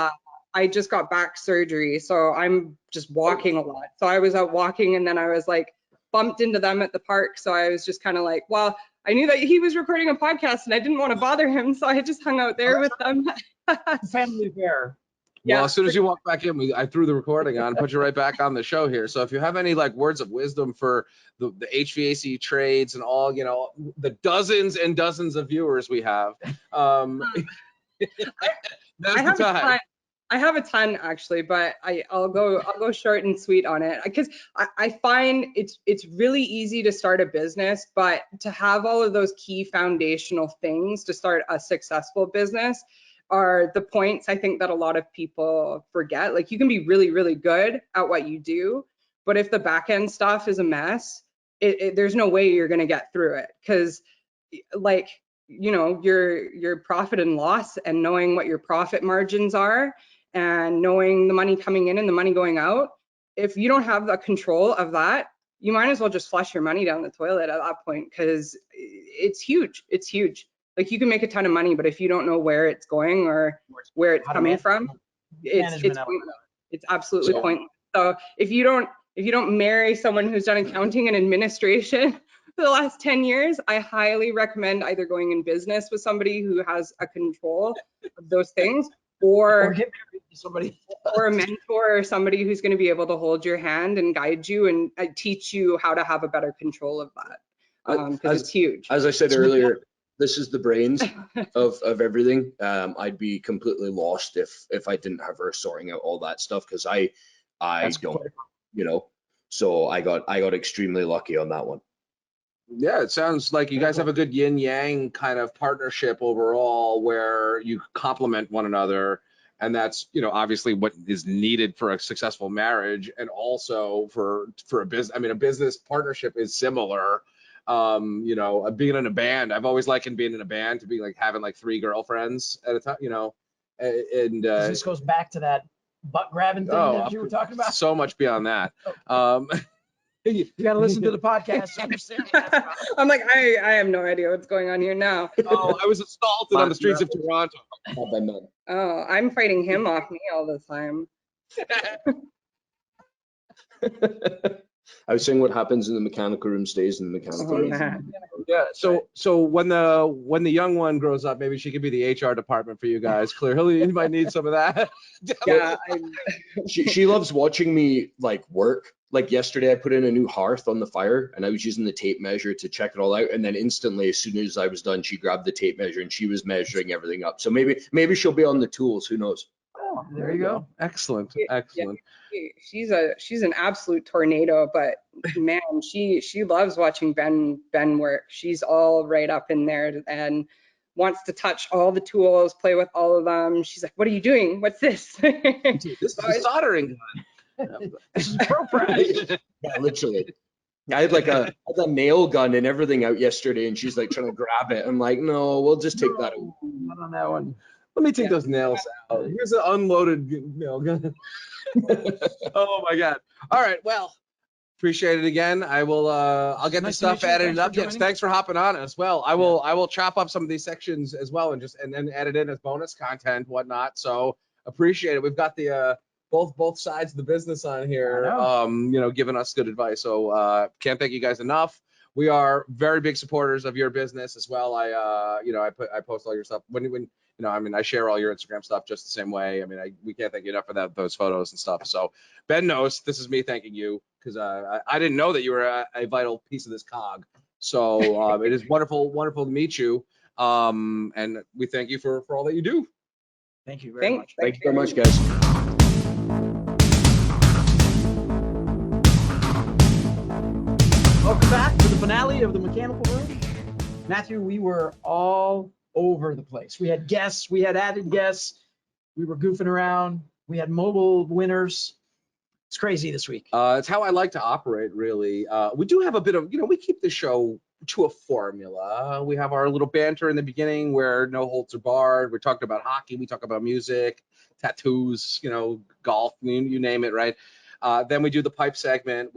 [SPEAKER 5] I just got back surgery, so I'm just walking a lot. So I was out walking, and then I was like bumped into them at the park. So I was just kind of like, well, I knew that he was recording a podcast and I didn't want to bother him, so I just hung out there with them.
[SPEAKER 2] Family affair.
[SPEAKER 3] Well,
[SPEAKER 5] Yeah.
[SPEAKER 3] as soon as you walk back in, I threw the recording on, put you right back on the show here. So if you have any like words of wisdom for the HVAC trades and all, you know, the dozens and dozens of viewers we have, that's the time.
[SPEAKER 5] I have a ton actually, but I'll go short and sweet on it because I find it's really easy to start a business, but to have all of those key foundational things to start a successful business are the points I think that a lot of people forget. Like you can be really, really good at what you do, but if the back end stuff is a mess, there's no way you're gonna get through it because like, you know, your profit and loss and knowing what your profit margins are and knowing the money coming in and the money going out, if you don't have the control of that, you might as well just flush your money down the toilet at that point because it's huge. It's huge. Like you can make a ton of money, but if you don't know where it's going or where it's coming from, it's pointless. It's absolutely pointless. So if you don't marry someone who's done accounting and administration for the last 10 years, I highly recommend either going in business with somebody who has a control of those things or
[SPEAKER 2] get married to somebody
[SPEAKER 5] or a mentor or somebody who's going to be able to hold your hand and guide you and teach you how to have a better control of that because it's huge.
[SPEAKER 4] As I said earlier, this is the brains of everything. I'd be completely lost if I didn't have her sorting out all that stuff because I don't, you know, so I got extremely lucky on that one.
[SPEAKER 3] Yeah, it sounds like you guys have a good yin yang kind of partnership overall where you complement one another. And that's, you know, obviously what is needed for a successful marriage and also for a business. I mean, a business partnership is similar. You know, being in a band, I've always likened being in a band to be like having like 3 girlfriends at a time, you know, and
[SPEAKER 2] this goes back to that butt grabbing thing that you were talking about.
[SPEAKER 3] So much beyond that.
[SPEAKER 2] You got to listen to the podcast to understand.
[SPEAKER 5] I'm like, I have no idea what's going on here now.
[SPEAKER 3] Oh, I was assaulted on the streets of Toronto.
[SPEAKER 5] Oh, I'm fighting him off me all the time.
[SPEAKER 4] I was saying what happens in the mechanical room stays in the mechanical room.
[SPEAKER 3] Yeah. So when the young one grows up, maybe she could be the HR department for you guys. Clearly, you might need some of that.
[SPEAKER 5] Yeah.
[SPEAKER 4] She loves watching me like work. Like yesterday, I put in a new hearth on the fire and I was using the tape measure to check it all out. And then instantly, as soon as I was done, she grabbed the tape measure and she was measuring everything up. So maybe she'll be on the tools. Who knows?
[SPEAKER 2] Oh, there you go.
[SPEAKER 3] Excellent. Excellent.
[SPEAKER 5] Yeah, she's an absolute tornado, but man, she loves watching Ben work. She's all right up in there and wants to touch all the tools, play with all of them. She's like, "What are you doing? What's this?"
[SPEAKER 3] This is a soldering gun.
[SPEAKER 2] This is pro press.
[SPEAKER 4] Yeah, literally. I had a nail gun and everything out yesterday, and she's like trying to grab it. I'm like, no, we'll just take that out.
[SPEAKER 2] Not on that one.
[SPEAKER 3] Let me take those nails out. Here's an unloaded nail gun. Oh my God. All right. Well, appreciate it again. I will. I'll get the stuff edited up. Yes, thanks for hopping on as well. I will chop up some of these sections as well and then edit in as bonus content, whatnot. So appreciate it. We've got the both sides of the business on here, you know, giving us good advice. So can't thank you guys enough. We are very big supporters of your business as well. You know, I post all your stuff when you know, I mean, I share all your Instagram stuff just the same way. I mean, we can't thank you enough for those photos and stuff. So Ben knows this is me thanking you because I didn't know that you were a vital piece of this cog. So it is wonderful to meet you. And we thank you for all that you do.
[SPEAKER 2] Thank you very much.
[SPEAKER 4] Thank you very much, guys.
[SPEAKER 2] Welcome back to the finale of the Mechanical Room. Matthew, we were all over the place. We had guests, we had added guests, we were goofing around, we had mobile winners. It's crazy this week.
[SPEAKER 3] It's how I like to operate, really. We do have a bit of, we keep the show to a formula. We have our little banter in the beginning where no holds are barred. We're talking about hockey. We talk about music, tattoos, golf, you name it, right? Then we do the pipe segment,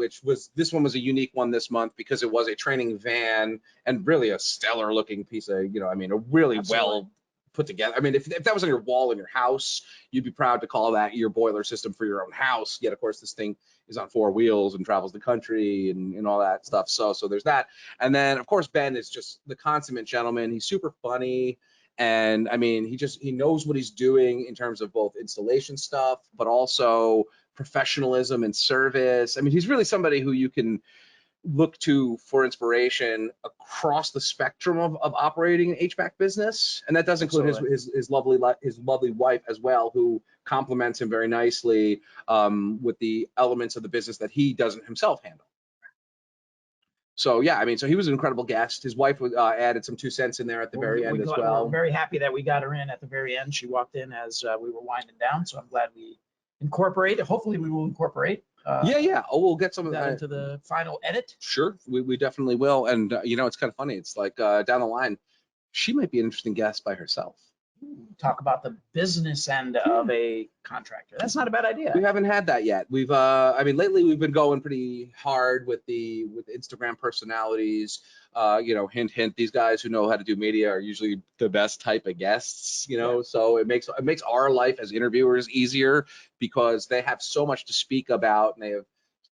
[SPEAKER 3] this one was a unique one this month because it was a training van and really a stellar looking piece of, a really
[SPEAKER 2] Absolutely.
[SPEAKER 3] well put together. I mean, if that was on your wall in your house, you'd be proud to call that your boiler system for your own house. Yet, of course, this thing is on 4 wheels and travels the country and all that stuff. So there's that. And then, of course, Ben is just the consummate gentleman. He's super funny. And I mean, he knows what he's doing in terms of both installation stuff, but also professionalism and service. I mean, he's really somebody who you can look to for inspiration across the spectrum of operating an HVAC business, and that does include his lovely wife as well, who complements him very nicely with the elements of the business that he doesn't himself handle. So yeah, I mean, so he was an incredible guest. His wife added some 2 cents in there at the very end as well.
[SPEAKER 2] We're very happy that we got her in at the very end. She walked in as we were winding down, so I'm glad we incorporate. Hopefully, we will incorporate.
[SPEAKER 3] Yeah. Oh, we'll get some of
[SPEAKER 2] that into the final edit.
[SPEAKER 3] Sure, we definitely will. And it's kind of funny. It's like down the line, she might be an interesting guest by herself.
[SPEAKER 2] Talk about the business end of a contractor. That's not a bad idea.
[SPEAKER 3] We haven't had that yet. We've, I mean, lately we've been going pretty hard with Instagram personalities. Hint, hint. These guys who know how to do media are usually the best type of guests. So it makes our life as interviewers easier because they have so much to speak about, and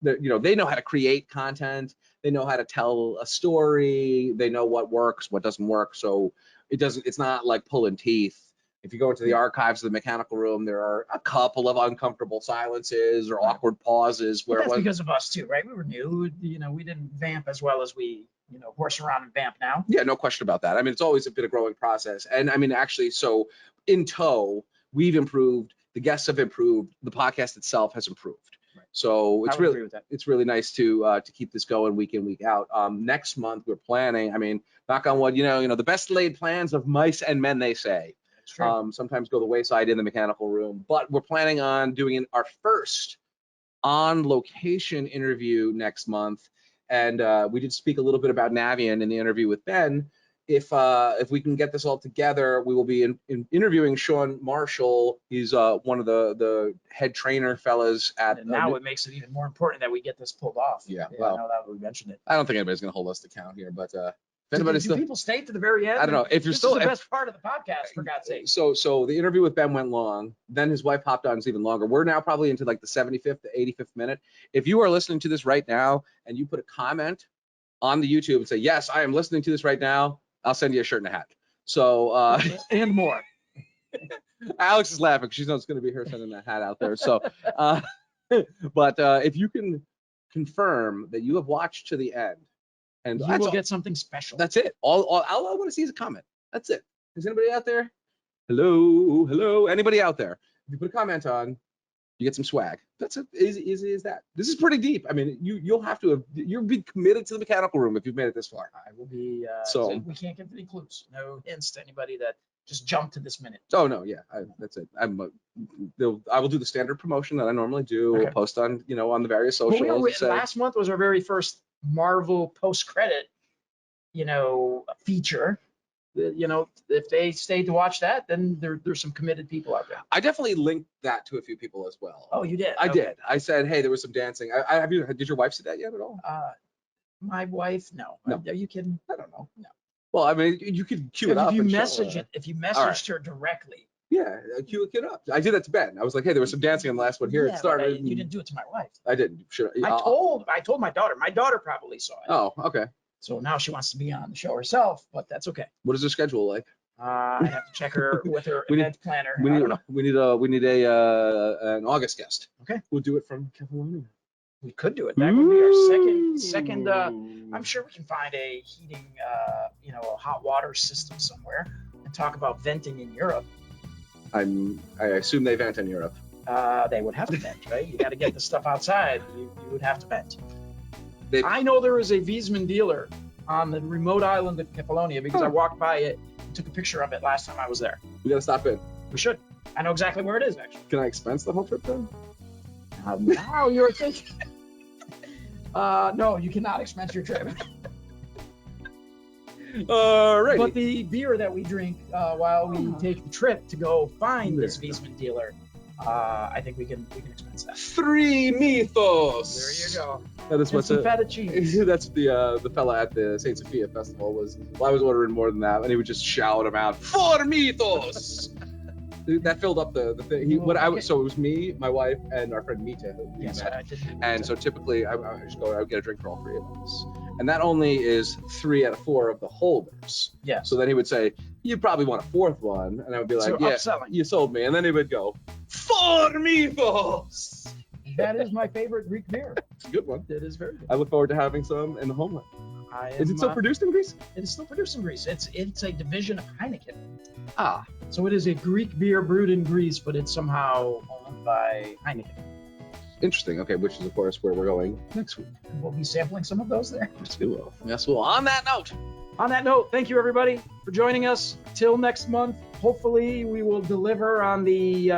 [SPEAKER 3] they know how to create content. They know how to tell a story. They know what works, what doesn't work. So it's not like pulling teeth. If you go into the archives of the mechanical room, there are a couple of uncomfortable silences or awkward pauses where
[SPEAKER 2] that's because of us too, right? We were new, we didn't vamp as well as we, horse around and vamp now.
[SPEAKER 3] Yeah, no question about that. I mean, it's always been a growing process. And I mean, actually, so in tow, we've improved, the guests have improved, the podcast itself has improved. Right. So it's really nice to keep this going week in, week out. Next month we're planning, I mean, knock on wood, the best laid plans of mice and men, they say.
[SPEAKER 2] That's true.
[SPEAKER 3] Sometimes go the wayside in the mechanical room, but we're planning on doing our first on location interview next month. And we did speak a little bit about Navien in the interview with Ben. If we can get this all together, we will be interviewing Sean Marshall. He's one of the head trainer fellas at.
[SPEAKER 2] And now it makes it even more important that we get this pulled off.
[SPEAKER 3] Yeah,
[SPEAKER 2] well, I know that we mentioned it.
[SPEAKER 3] I don't think anybody's going to hold us to count here, but
[SPEAKER 2] do people stay to the very end?
[SPEAKER 3] I don't know. If you're still
[SPEAKER 2] the best part of the podcast, for God's sake.
[SPEAKER 3] So the interview with Ben went long. Then his wife hopped on. It's even longer. We're now probably into like the 75th to 85th minute. If you are listening to this right now and you put a comment on the YouTube and say, yes, I am listening to this right now, I'll send you a shirt and a hat. So
[SPEAKER 2] and more.
[SPEAKER 3] Alex is laughing because she knows it's going to be her sending that hat out there. So, but if you can confirm that you have watched to the end, and
[SPEAKER 2] you will get something special.
[SPEAKER 3] That's it. All I want to see is a comment. That's it. Is anybody out there? Hello. Anybody out there? If you put a comment on, you get some swag. That's it. Easy as that. This is pretty deep. I mean, you'll be committed to the mechanical room if you've made it this far.
[SPEAKER 2] I will be.
[SPEAKER 3] So
[SPEAKER 2] we can't give any clues. No hints to anybody that just jumped to this minute.
[SPEAKER 3] Oh no, yeah, that's it. I will do the standard promotion that I normally do. Okay. We'll post on on the various socials.
[SPEAKER 2] Last month was our very first Marvel post-credit, feature. If they stayed to watch that, then there's some committed people out there.
[SPEAKER 3] I definitely linked that to a few people as well.
[SPEAKER 2] Oh, you did?
[SPEAKER 3] I did. I said, hey, there was some dancing. Did your wife see that yet at all?
[SPEAKER 2] My wife, no. Are you kidding?
[SPEAKER 3] I don't know. No. Well, I mean, you could cue it up.
[SPEAKER 2] If you messaged her directly.
[SPEAKER 3] Yeah, cue it up. I did that to Ben. I was like, hey, there was some dancing on the last one here.
[SPEAKER 2] Yeah,
[SPEAKER 3] it started.
[SPEAKER 2] You didn't do it to my wife.
[SPEAKER 3] I didn't. Sure.
[SPEAKER 2] I told my daughter. My daughter probably saw it.
[SPEAKER 3] Oh, okay.
[SPEAKER 2] So now she wants to be on the show herself, but that's okay.
[SPEAKER 3] What is her schedule like?
[SPEAKER 2] I have to check her with her event planner.
[SPEAKER 3] We need an August guest.
[SPEAKER 2] Okay.
[SPEAKER 3] We'll do it from California.
[SPEAKER 2] We could do it. That would be our second. I'm sure we can find a heating, a hot water system somewhere and talk about venting in Europe.
[SPEAKER 3] I assume they vent in Europe.
[SPEAKER 2] They would have to vent, right? You got to get the stuff outside. You would have to vent. I know there is a Wiesmann dealer on the remote island of Catalonia because I walked by it and took a picture of it last time I was there.
[SPEAKER 3] We got to stop in.
[SPEAKER 2] We should. I know exactly where it is, actually.
[SPEAKER 3] Can I expense the whole trip then?
[SPEAKER 2] Now you're thinking. No, you cannot expense your trip.
[SPEAKER 3] Alrighty.
[SPEAKER 2] But the beer that we drink while we take the trip to go find this Wiesmann dealer, I think we can expense that.
[SPEAKER 3] 3 mythos.
[SPEAKER 2] There you go.
[SPEAKER 3] That is
[SPEAKER 2] And
[SPEAKER 3] what's
[SPEAKER 2] some feta cheese.
[SPEAKER 3] That's the fella at the Saint Sophia festival was. Well, I was ordering more than that, and he would just shout them out. 4 mythos. That filled up the thing. So it was me, my wife, and our friend Mita. Who we
[SPEAKER 2] Yes,
[SPEAKER 3] met.
[SPEAKER 2] I did.
[SPEAKER 3] And so typically I would get a drink for all 3 of us. And that only is 3 out of 4 of the holders.
[SPEAKER 2] Yes.
[SPEAKER 3] So then he would say, you probably want a 4th one. And I would be like,
[SPEAKER 2] So
[SPEAKER 3] yeah,
[SPEAKER 2] upselling.
[SPEAKER 3] you sold me. And then he would go, 4 mythos.
[SPEAKER 2] That is my favorite Greek beer.
[SPEAKER 3] It's a good one.
[SPEAKER 2] It is very good.
[SPEAKER 3] I look forward to having some in the homeland. Is it still produced in Greece?
[SPEAKER 2] It is still produced in Greece. It's a division of Heineken.
[SPEAKER 3] Ah,
[SPEAKER 2] So it is a Greek beer brewed in Greece, but it's somehow owned by Heineken.
[SPEAKER 3] interesting. Okay, which is of course where we're going next week.
[SPEAKER 2] We'll be sampling some of those there.
[SPEAKER 3] Yes, we will. Yes, we will. On that note,
[SPEAKER 2] On that note, thank you everybody for joining us. Till next month, hopefully we will deliver on the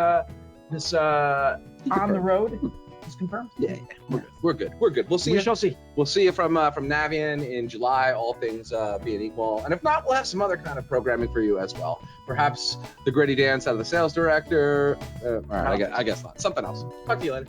[SPEAKER 2] this on the road. Is confirmed?
[SPEAKER 3] yeah, we're good. We're good. We'll see
[SPEAKER 2] We
[SPEAKER 3] you.
[SPEAKER 2] shall see.
[SPEAKER 3] We'll see you from Navien in July. All things being equal, and if not, we'll have some other kind of programming for you as well. Perhaps the gritty dance out of the sales director. All right, I guess not. Something else. Talk to you later.